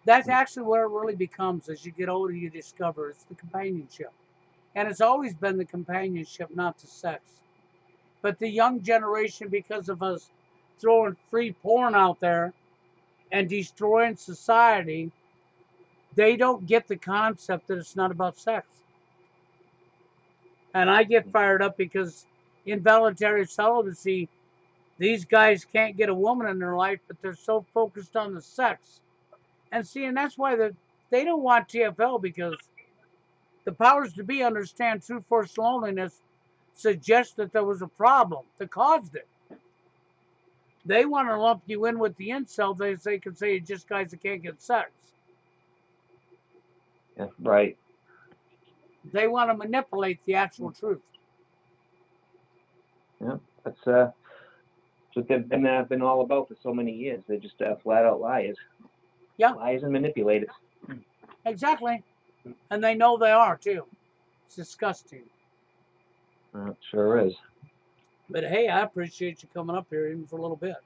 that's actually where it really becomes. As you get older, you discover it's the companionship. And it's always been the companionship, not the sex. But the young generation, because of us throwing free porn out there and destroying society, they don't get the concept that it's not about sex. And I get fired up because involuntary celibacy, these guys can't get a woman in their life, but they're so focused on the sex. And see, and that's why they don't want TFL, because the powers to be understand true forced loneliness suggests that there was a problem that caused it. They want to lump you in with the incels. They can say you're just guys that can't get sex. Yeah, right. They want to manipulate the actual truth. Yeah, that's what they've been all about for so many years. They're just flat out liars. Yeah, Liars and manipulators. exactly. And they know they are too. It's disgusting. Sure is. But hey, I appreciate you coming up here even for a little bit.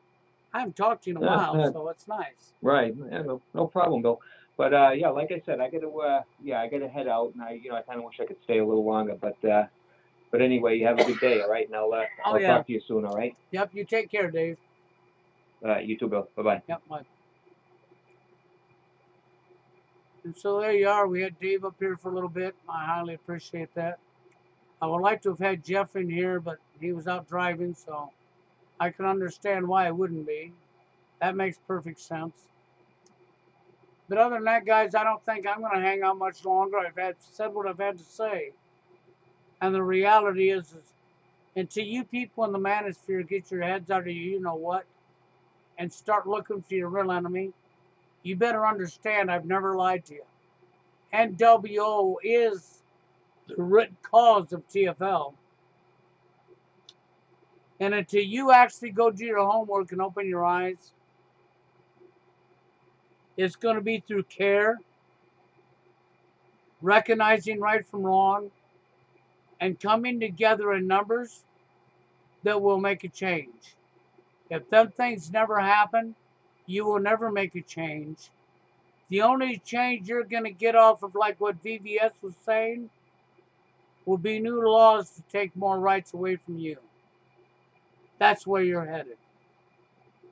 I haven't talked to you in a while, so it's nice. Right. Yeah, no problem, Bill. But yeah, like I said, I gotta head out, and I kind of wish I could stay a little longer, but anyway, you have a good day, all right? And Oh I'll yeah. talk to you soon, all right? Yep. You take care, Dave. You too, Bill. Bye bye. Yep. Bye. And so there you are. We had Dave up here for a little bit. I highly appreciate that. I would like to have had Jeff in here, but he was out driving, so I can understand why it wouldn't be. That makes perfect sense. But other than that, guys, I don't think I'm going to hang out much longer. I've said what I've had to say. And the reality is until you people in the manosphere get your heads out of you know what and start looking for your real enemy, you better understand I've never lied to you. NWO is the root cause of TFL. And until you actually go do your homework and open your eyes, it's going to be through care, recognizing right from wrong, and coming together in numbers that will make a change. If them things never happen, you will never make a change. The only change you're going to get off of, like what VVS was saying, will be new laws to take more rights away from you. That's where you're headed.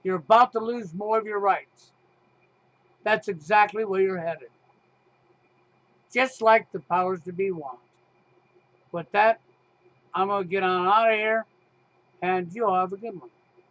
You're about to lose more of your rights. That's exactly where you're headed. Just like the powers to be want. With that, I'm going to get on out of here, and you all have a good one.